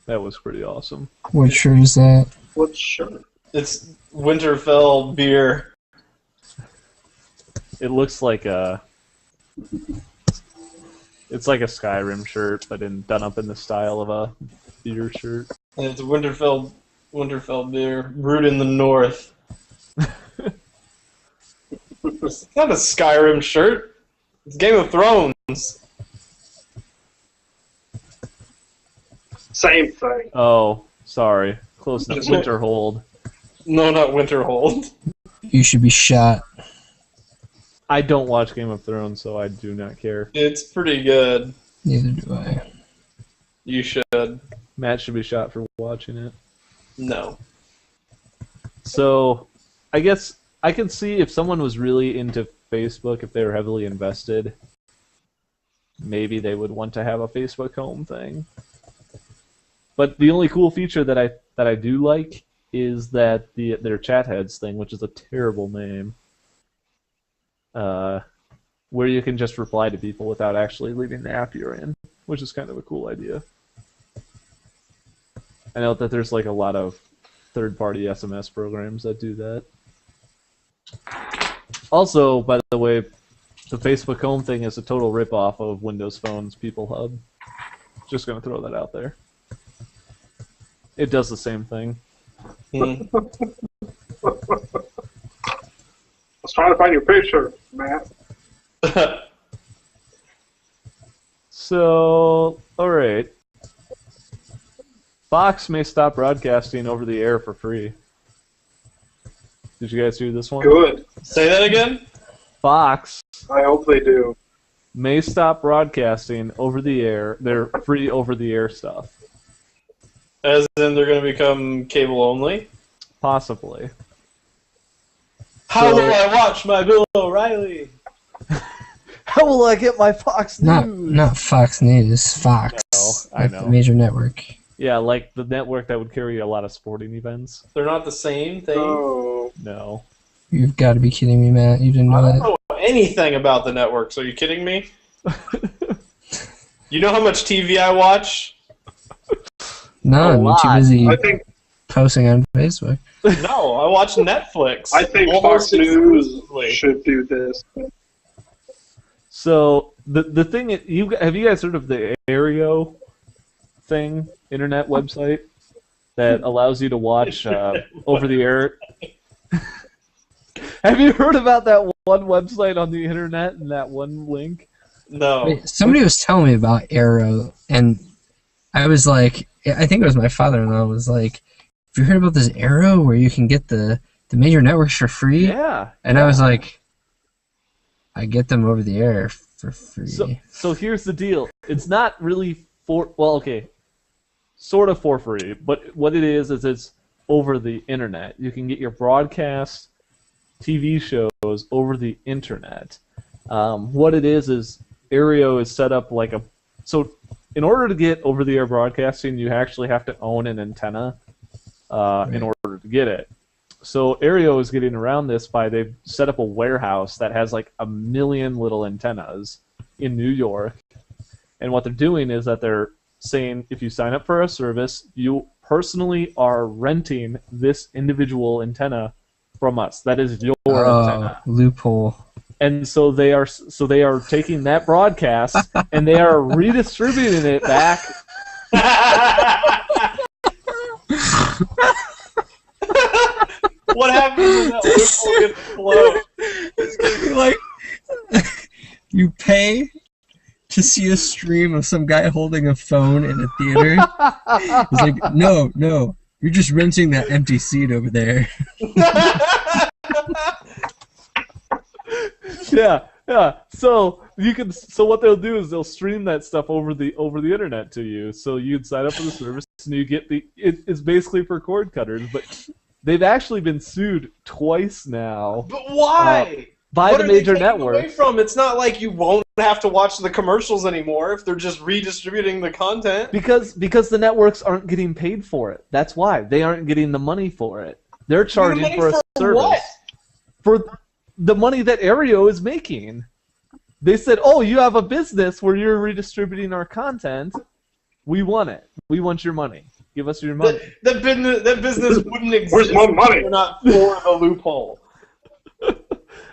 That was pretty awesome. What shirt is that? What shirt? It's Winterfell beer. It looks like it's like a Skyrim shirt, but done up in the style of a beer shirt. And it's Winterfell beer, brewed in the north. It's not a Skyrim shirt. It's Game of Thrones. Same thing. Oh, sorry. Close enough. Winterhold. No, not Winterhold. You should be shot. I don't watch Game of Thrones, so I do not care. It's pretty good. Neither do I. You should. Matt should be shot for watching it. No. So, I guess I can see if someone was really into Facebook, if they were heavily invested, maybe they would want to have a Facebook home thing. But the only cool feature that I do like is that their chat heads thing, which is a terrible name, where you can just reply to people without actually leaving the app you're in, which is kind of a cool idea. I know that there's like a lot of third-party SMS programs that do that. Also, by the way, the Facebook Home thing is a total rip-off of Windows Phone's People Hub. Just gonna throw that out there. It does the same thing. I was trying to find your picture, Matt. So, alright. Fox may stop broadcasting over the air for free. Did you guys do this one? Good. Say that again? Fox I hope they do. may stop broadcasting over the air, their free over the air stuff. As in they're going to become cable only? Possibly. How will I watch my Bill O'Reilly? How will I get my Fox News? Not Fox News, Fox. I Like know. the major network. Yeah, like the network that would carry a lot of sporting events. They're not the same thing? Oh. No. You've got to be kidding me, Matt. You didn't know I don't that? know anything about the networks. Are you kidding me? You know how much TV I watch? None. You're too busy I think posting on Facebook. No, I watch Netflix. I think Almost Fox News exclusively. should do this. So the thing have you guys heard of the Aereo thing, internet website that allows you to watch over the air? Have you heard about that one website on the internet and that one link? No. Wait, somebody was telling me about Arrow, and I was like, I think it was my father-in-law was like, have you heard about this Arrow where you can get the major networks for free? Yeah. And I was like, I get them over the air for free. So here's the deal. It's not really sort of for free, but what it is it's over the internet. You can get your broadcast TV shows over the internet. What it is Aereo is set up like so in order to get over-the-air broadcasting, you actually have to own an antenna in order to get it. So Aereo is getting around this by they've set up a warehouse that has like 1 million little antennas in New York. And what they're doing is that they're saying if you sign up for a service, you personally are renting this individual antenna from us. That is your antenna. Loophole. And so they are taking that broadcast and they are redistributing it back. loophole gets blown. It's gonna be like you pay to see a stream of some guy holding a phone in a theater. It's like, no, you're just renting that empty seat over there. Yeah. So what they'll do is they'll stream that stuff over the internet to you. So you'd sign up for the service and you get it's basically for cord cutters, but they've actually been sued twice now. But why? By what the are major they taking networks. away from? It's not like you won't have to watch the commercials anymore if they're just redistributing the content. Because the networks aren't getting paid for it. That's why. They aren't getting the money for it. They're charging for a service. What? For the money that Aereo is making. They said, "Oh, you have a business where you're redistributing our content. We want it. We want your money. Give us your money." That business wouldn't exist. Where's my money? If we're not for the loophole.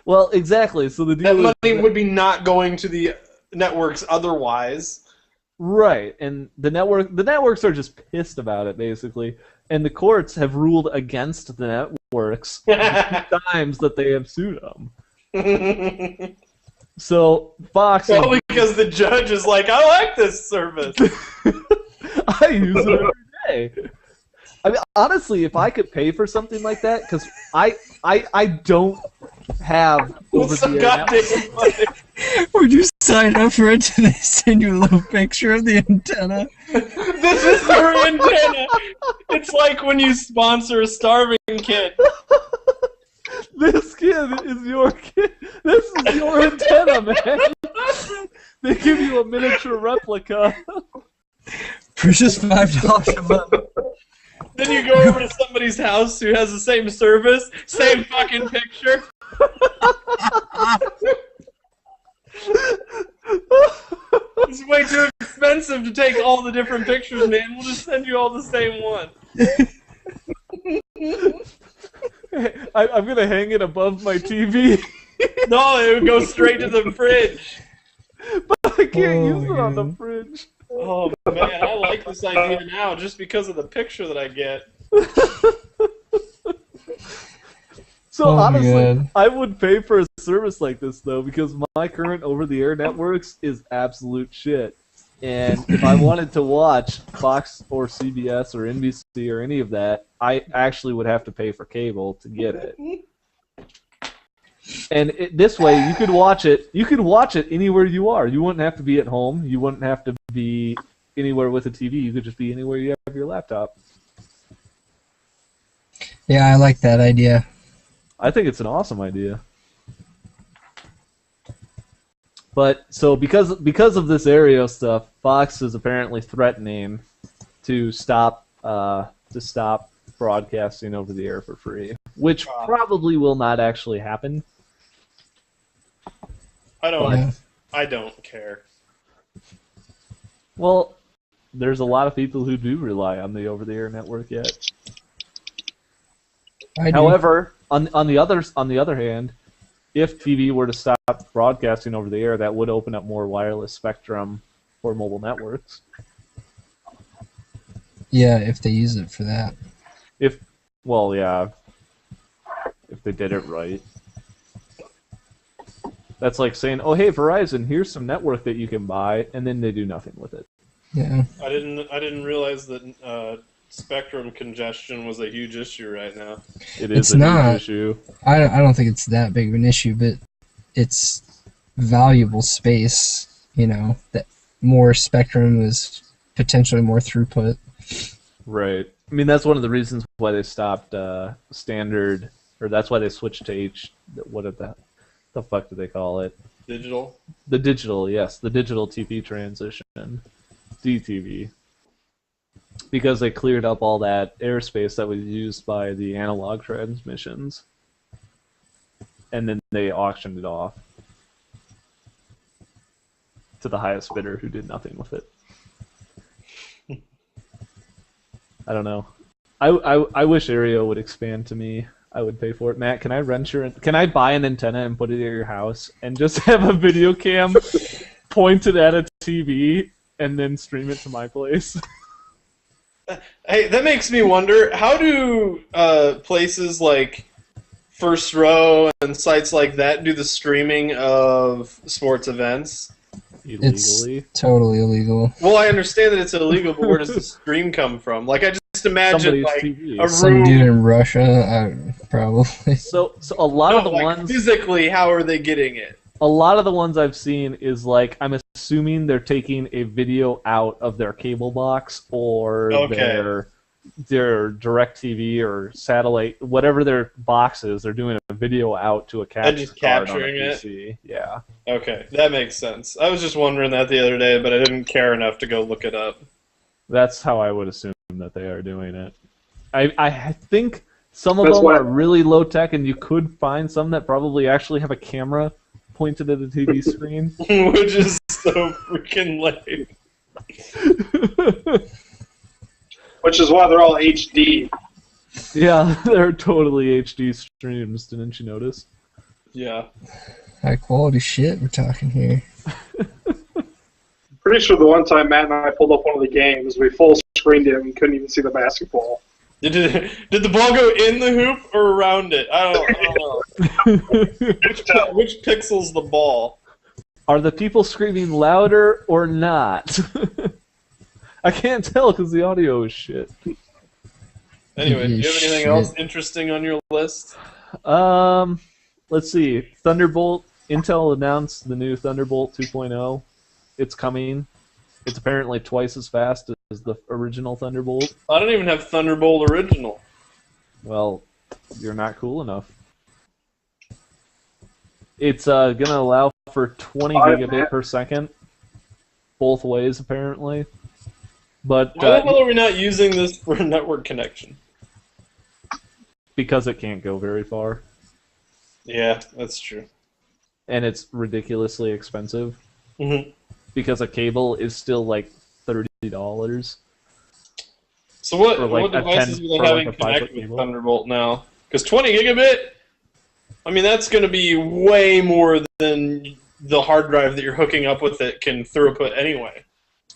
Well, exactly. So the deal That money would be not going to the networks otherwise. Right, and the networks are just pissed about it, basically. And the courts have ruled against the networks the 2 times that they have sued them. So Fox. Probably because the judge is like, I like this service. I use it every day. I mean, honestly, if I could pay for something like that, because I don't have over Some the goddamn money. Would you sign up for it? They send you a little picture of the antenna. This is your antenna. It's like when you sponsor a starving kid. This kid is your kid. This is your antenna, man. They give you a miniature replica. For just $5 a month. Then you go over to somebody's house who has the same service, same fucking picture. It's way too expensive to take all the different pictures, man. We'll just send you all the same one. I'm gonna hang it above my TV. No, it would go straight to the fridge. But I can't use it on the fridge. Oh man, I like this idea now just because of the picture that I get. So honestly, God. I would pay for a service like this though, because my current over-the-air networks is absolute shit. And if I wanted to watch Fox or CBS or NBC or any of that, I actually would have to pay for cable to get it. And this way, you could watch it. You could watch it anywhere you are. You wouldn't have to be at home. You wouldn't have to be anywhere with a TV. You could just be anywhere you have your laptop. Yeah, I like that idea. I think it's an awesome idea. But so because of this Aereo stuff, Fox is apparently threatening to stop broadcasting over the air for free, which probably will not actually happen. I don't. Yeah. I don't care. Well, there's a lot of people who do rely on the over-the-air network yet. I do. However, on the other hand, if TV were to stop broadcasting over the air, that would open up more wireless spectrum for mobile networks. Yeah, if they use it for that. If they did it right. That's like saying, "Oh, hey, Verizon, here's some network that you can buy," and then they do nothing with it. Yeah. I didn't realize that spectrum congestion was a huge issue right now. It is It's a not. huge issue. I don't think it's that big of an issue, but it's valuable space, that more spectrum is potentially more throughput. Right. I mean, that's one of the reasons why they stopped standard, or that's why they switched to the fuck do they call it? Digital? The digital, yes. The digital TV transition. DTV. Because they cleared up all that airspace that was used by the analog transmissions. And then they auctioned it off to the highest bidder who did nothing with it. I don't know. I wish Aereo would expand to me. I would pay for it. Matt, can I buy an antenna and put it at your house and just have a video cam pointed at a TV and then stream it to my place? Hey, that makes me wonder, how do places like First Row and sites like that do the streaming of sports events? Illegally. It's totally illegal. Well, I understand that it's illegal, but where does the stream come from? Like, I just imagine Somebody's like TV. a Some room. dude in Russia, probably. So a lot No, of the like, ones physically, how are they getting it? a lot of the ones I've seen is like I'm assuming they're taking a video out of their cable box or Okay. their DirecTV or satellite, whatever their box is. They're doing a video out to a capture just card on a capturing it? PC. Yeah, Okay, that makes sense. I was just wondering that the other day, but I didn't care enough to go look it up. that's how I would assume that they are doing it. I think some of That's them why- are really low tech, and you could find some that probably actually have a camera pointed at a TV screen. Which is so freaking lame. Which is why they're all HD. Yeah, they're totally HD streams. Didn't you notice? Yeah. High quality shit we're talking here. Pretty sure the one time Matt and I pulled up one of the games, we full screened it and we couldn't even see the basketball. Did the ball go in the hoop or around it? I don't know. Which pixel's the ball? Are the people screaming louder or not? I can't tell because the audio is shit. Anyway, do you have anything Shit. else interesting on your list? Let's see. Thunderbolt. Intel announced the new Thunderbolt 2.0. It's coming. It's apparently twice as fast as the original Thunderbolt. I don't even have Thunderbolt original. Well, you're not cool enough. It's gonna allow for 20 gigabit per second, both ways apparently. But Why the hell are we not using this for a network connection? because it can't go very far, Yeah, that's true. and it's ridiculously expensive Mm-hmm. because a cable is still like $30. So what For, like, what a devices 10 are they for, like, having a 5-foot connected with cable? Thunderbolt now? Because 20 gigabit, I mean, that's going to be way more than the hard drive that you're hooking up with it can throughput anyway.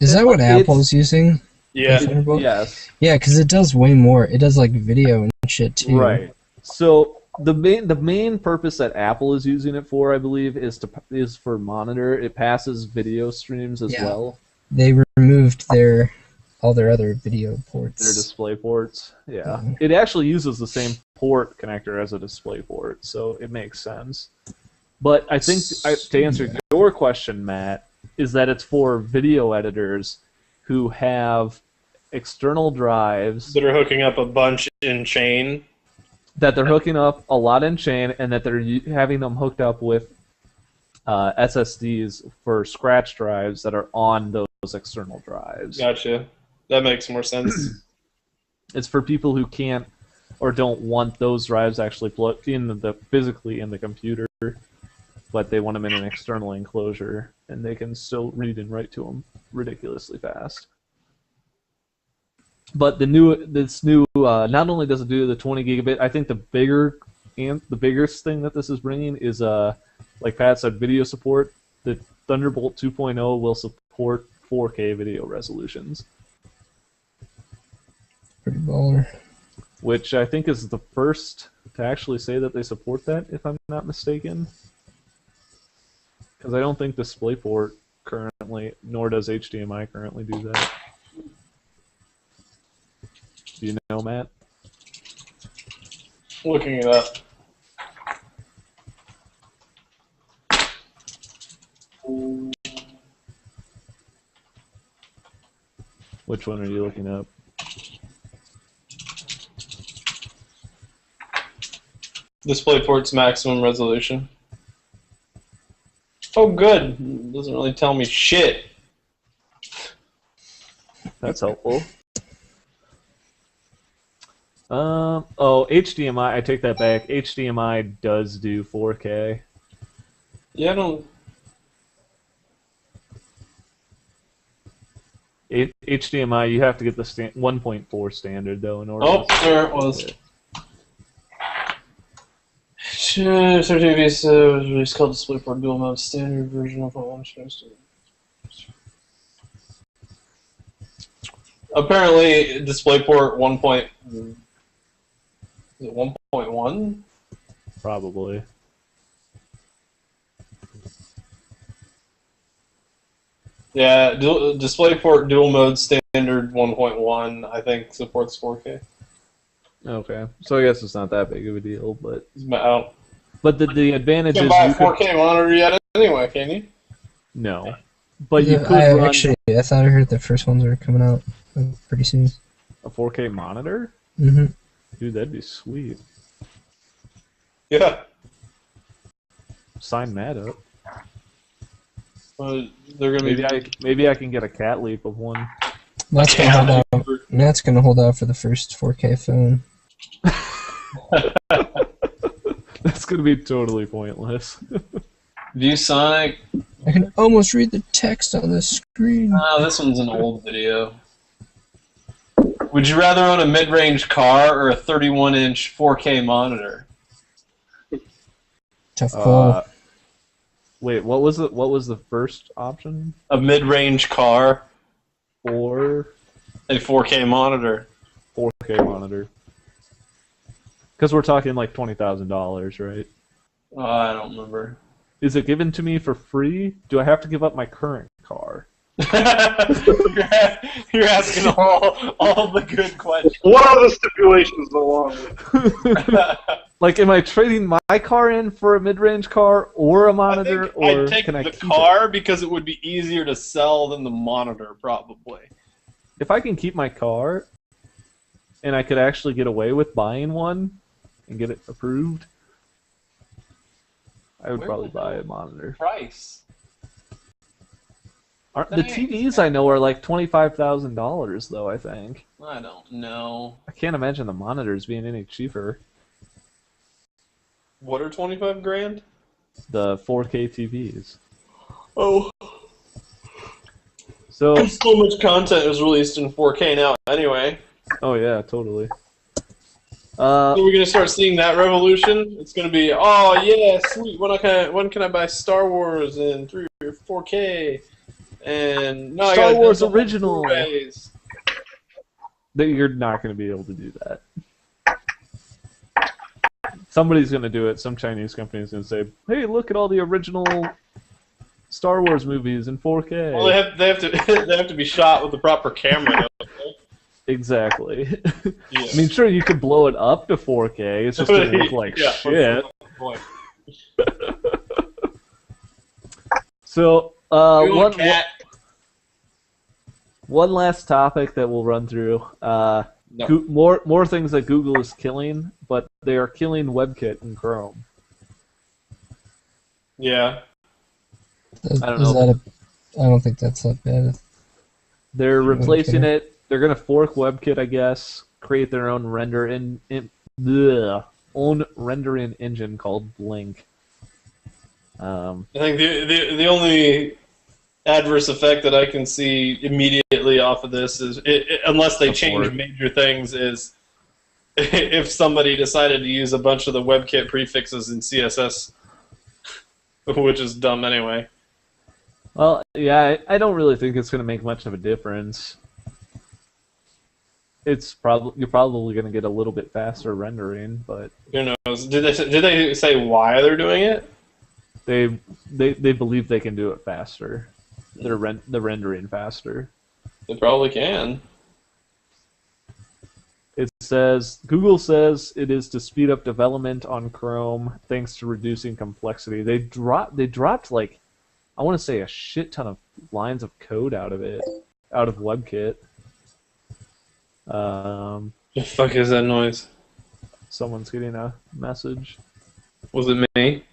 Is that what It's- Apple's using? Yeah. Thunderbolt? Yes. Yeah, because it does way more. It does like video and shit too. Right. So the main purpose that Apple is using it for, I believe, is for monitor. It passes video streams as Yeah. well. They removed all their other video ports. Their display ports. Yeah. Mhm. It actually uses the same port connector as a display port, so it makes sense. But I think to answer your question, Matt, is that it's for video editors who have external drives That are hooking up a bunch in chain. that they're hooking up a lot in chain, and that they're having them hooked up with SSDs for scratch drives that are on those external drives. Gotcha. That makes more sense. It's for people who can't or don't want those drives actually plugged in physically in the computer, but they want them in an external enclosure, and they can still read and write to them ridiculously fast. But this new not only does it do the 20 gigabit, I think the biggest thing that this is bringing is like Pat said, video support. The Thunderbolt 2.0 will support 4K video resolutions, Pretty baller. which I think is the first to actually say that they support that, if I'm not mistaken. Because I don't think DisplayPort currently, nor does HDMI currently do that. Do you know, Matt? Looking it up. Which one are you looking up? DisplayPort's maximum resolution. Oh, good. Doesn't really tell me shit. That's helpful. Oh, HDMI, I take that back. HDMI does do 4K. Yeah, I don't. HDMI, you have to get the 1.4 standard, though, in order Oh, to... there it was. TV was released called DisplayPort Dual Mode Standard version of one. Apparently, DisplayPort 1.1 Probably. Yeah, DisplayPort dual mode standard 1.1 I think supports 4K. Okay, so I guess it's not that big of a deal, but I the advantage you is can buy a you could 4K monitor yet anyway, can you? no, but you could run Actually, I thought I heard the first ones are coming out pretty soon. a 4K monitor. Mm-hmm. Dude, that'd be sweet. Yeah. Sign that up. They're gonna Maybe I can get a cat leap of one. Matt's gonna hold out for the first 4K phone. That's gonna be totally pointless. ViewSonic. I can almost read the text on the screen. Oh, this one's an old video. Would you rather own a mid-range car or a 31-inch 4K monitor? Tough call. Wait, what was the first option? A mid-range car Or a 4K monitor. 4K monitor. Because we're talking like $20,000, right? Oh, I don't remember. Is it given to me for free? Do I have to give up my current car? You're asking all the good questions. What are the stipulations along with? Like, am I trading my car in for a mid-range car or a monitor, or I'd take can I the keep car it? because it would be easier to sell than the monitor, probably. If I can keep my car, and I could actually get away with buying one and get it approved, I would Where probably the buy hell- a monitor. Price. The TVs I know are like $25,000 though. I think. I don't know. I can't imagine the monitors being any cheaper. What are 25 grand? The 4K TVs. Oh. So. So much content is released in 4K now anyway. Oh yeah, totally. So we're gonna start seeing that revolution. It's gonna be, oh yeah, sweet. When can I buy Star Wars in 3 or 4K? And no, Star I gotta Wars download original. Blu-rays. That you're not going to be able to do that. Somebody's going to do it. Some Chinese company is going to say, "Hey, look at all the original Star Wars movies in 4K." Well, they have to they have to be shot with the proper camera. Don't they? Exactly. Yeah. I mean, sure, you could blow it up to 4K. It's just going to look like Yeah, shit. Boy. So, You want a cat? one last topic that we'll run through. No. More things that Google is killing, but they are killing WebKit in Chrome. Yeah. I don't don't think that's that bad. They're replacing Okay. it. They're going to fork WebKit, I guess, create their own own rendering engine called Blink. I think the only adverse effect that I can see immediately off of this is, unless they change major things, is if somebody decided to use a bunch of the WebKit prefixes in CSS, which is dumb anyway. Well, yeah, I don't really think it's going to make much of a difference. You're probably going to get a little bit faster rendering, but Who knows? Did they say why they're doing it? they believe they can do it faster. The rendering faster. They probably can. It says Google says it is to speed up development on Chrome thanks to reducing complexity. They dropped like, I want to say, a shit ton of lines of code out of WebKit. The fuck is that noise? Someone's getting a message Was it me?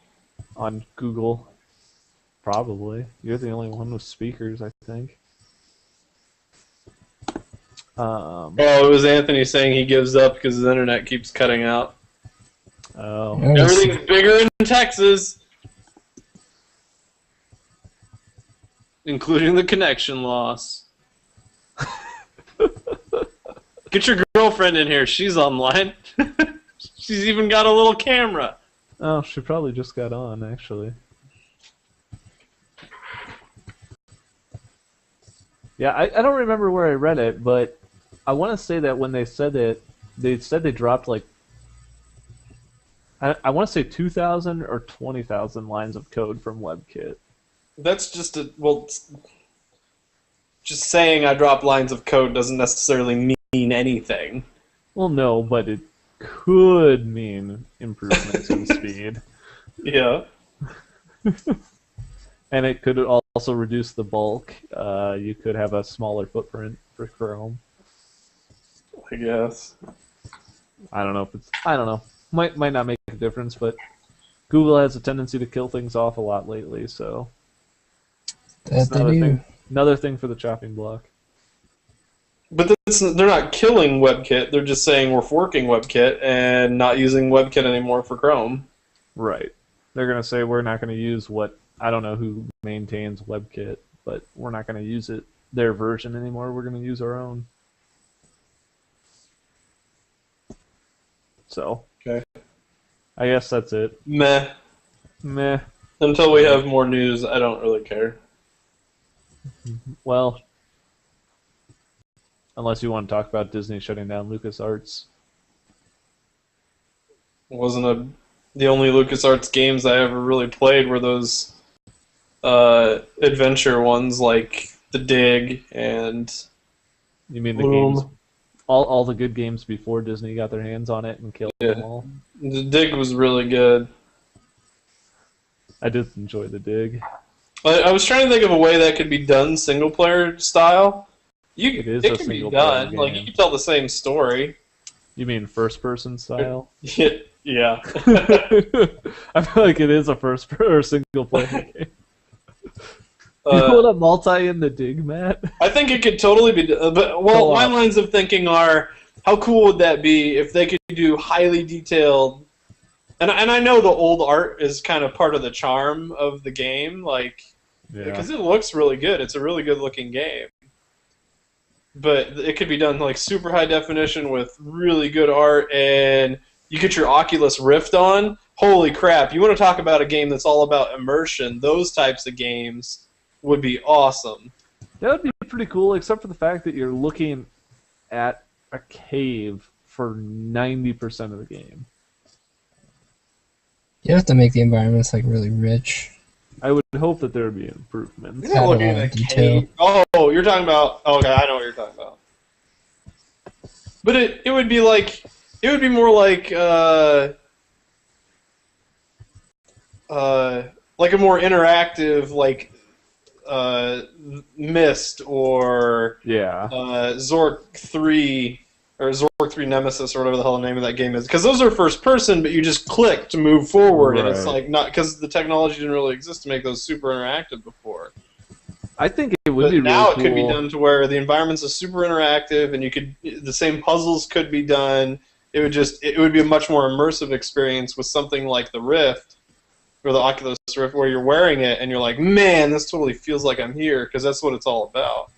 on Google. Probably. You're the only one with speakers, I think. Oh, it was Anthony saying he gives up because his internet keeps cutting out. Oh. Everything's bigger in Texas, including the connection loss. Get your girlfriend in here. She's online. She's even got a little camera. Oh, she probably just got on, actually. Yeah, I don't remember where I read it, but I want to say that when they said it, they said they dropped like I want to say 2,000 or 20,000 lines of code from WebKit. That's just just saying I drop lines of code doesn't necessarily mean anything. Well, no, but it could mean improvements in speed. Yeah. And it could also reduce the bulk. You could have a smaller footprint for Chrome. I guess. I don't know. Might not make a difference, but Google has a tendency to kill things off a lot lately, so That they do. Another thing for the chopping block. But they're not killing WebKit. They're just saying we're forking WebKit and not using WebKit anymore for Chrome. Right. They're going to say we're not going to use what, I don't know who maintains WebKit, but we're not going to use their version anymore. We're going to use our own. So, okay. I guess that's it. Meh. Until we have more news, I don't really care. Well, unless you want to talk about Disney shutting down LucasArts. The only LucasArts games I ever really played were those adventure ones like The Dig and You mean the Bloom. games, all the good games before Disney got their hands on it and killed them all? The Dig was really good. I did enjoy The Dig. I was trying to think of a way that could be done single player style. It is it a can be single player done. game. Like you can tell the same story. You mean first person style? Yeah. I feel like it is a single player game. You put a multi in The Dig, Matt? I think it could totally be done. But my lines of thinking are, how cool would that be if they could do highly detailed? And I know the old art is kind of part of the charm of the game, like because it looks really good. It's a really good looking game. But it could be done like super high definition with really good art, and you get your Oculus Rift on. Holy crap! You want to talk about a game that's all about immersion? Those types of games would be awesome. That would be pretty cool, except for the fact that you're looking at a cave for 90% of the game. You have to make the environments like really rich. I would hope that there would be improvements. You're not looking at a cave. Oh, you're talking about. Okay, I know what you're talking about. But it would be like more like a more interactive Myst or Zork 3 or Zork 3 Nemesis or whatever the hell the name of that game is, because those are first person, but you just click to move forward, and it's like not because the technology didn't really exist to make those super interactive before. I think it would be now really cool. It could be done to where the environments are super interactive, and the same puzzles could be done. It would be a much more immersive experience with something like the Rift or the Oculus Rift, where you're wearing it and you're like, man, this totally feels like I'm here, because that's what it's all about.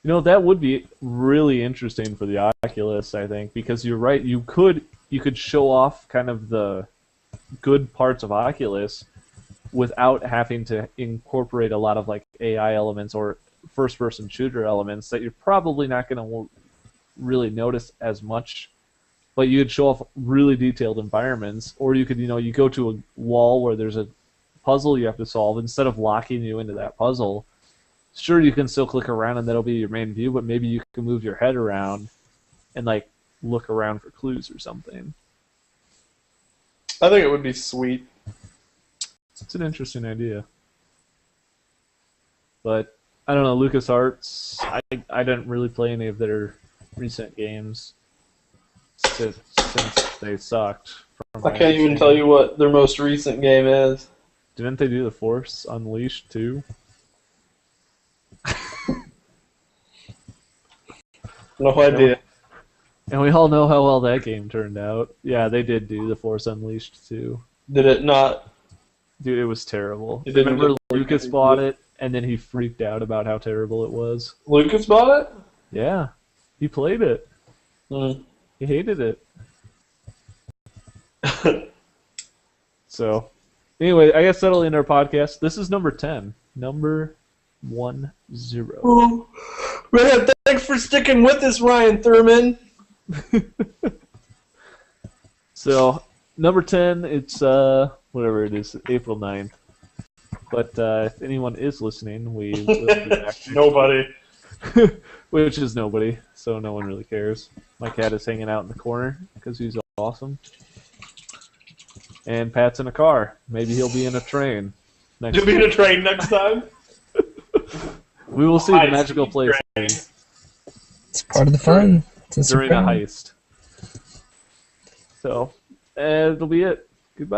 You know, that would be really interesting for the Oculus, I think, because you're right. You could show off kind of the good parts of Oculus without having to incorporate a lot of like AI elements or first-person shooter elements that you're probably not going to really notice as much. But you'd show off really detailed environments, or you could, you go to a wall where there's a puzzle you have to solve. Instead of locking you into that puzzle, sure, you can still click around and that'll be your main view, but maybe you can move your head around and like look around for clues or something. I think it would be sweet. It's an interesting idea. But I don't know, LucasArts, I didn't really play any of their recent games since they sucked. I can't even tell you what their most recent game is. Didn't they do The Force Unleashed too? No idea. And we all know how well that game turned out. Yeah, they did do The Force Unleashed too. Did it not? Dude, it was terrible. It didn't Remember Lucas bought it, and then he freaked out about how terrible it was. Lucas bought it? Yeah. He played it. Mm. He hated it. So, anyway, I guess that'll end our podcast. This is number 10. Number 10. Oh, man, thanks for sticking with us, Ryan Thurman. So, number 10, it's whatever it is, April 9th. But if anyone is listening, we will be back. Nobody. Which is nobody, so no one really cares. My cat is hanging out in the corner because he's awesome. And Pat's in a car. Maybe he'll be in a train. You'll be in a train next time? We will see the magical place It's part of the fun. during a heist. So, it'll be it.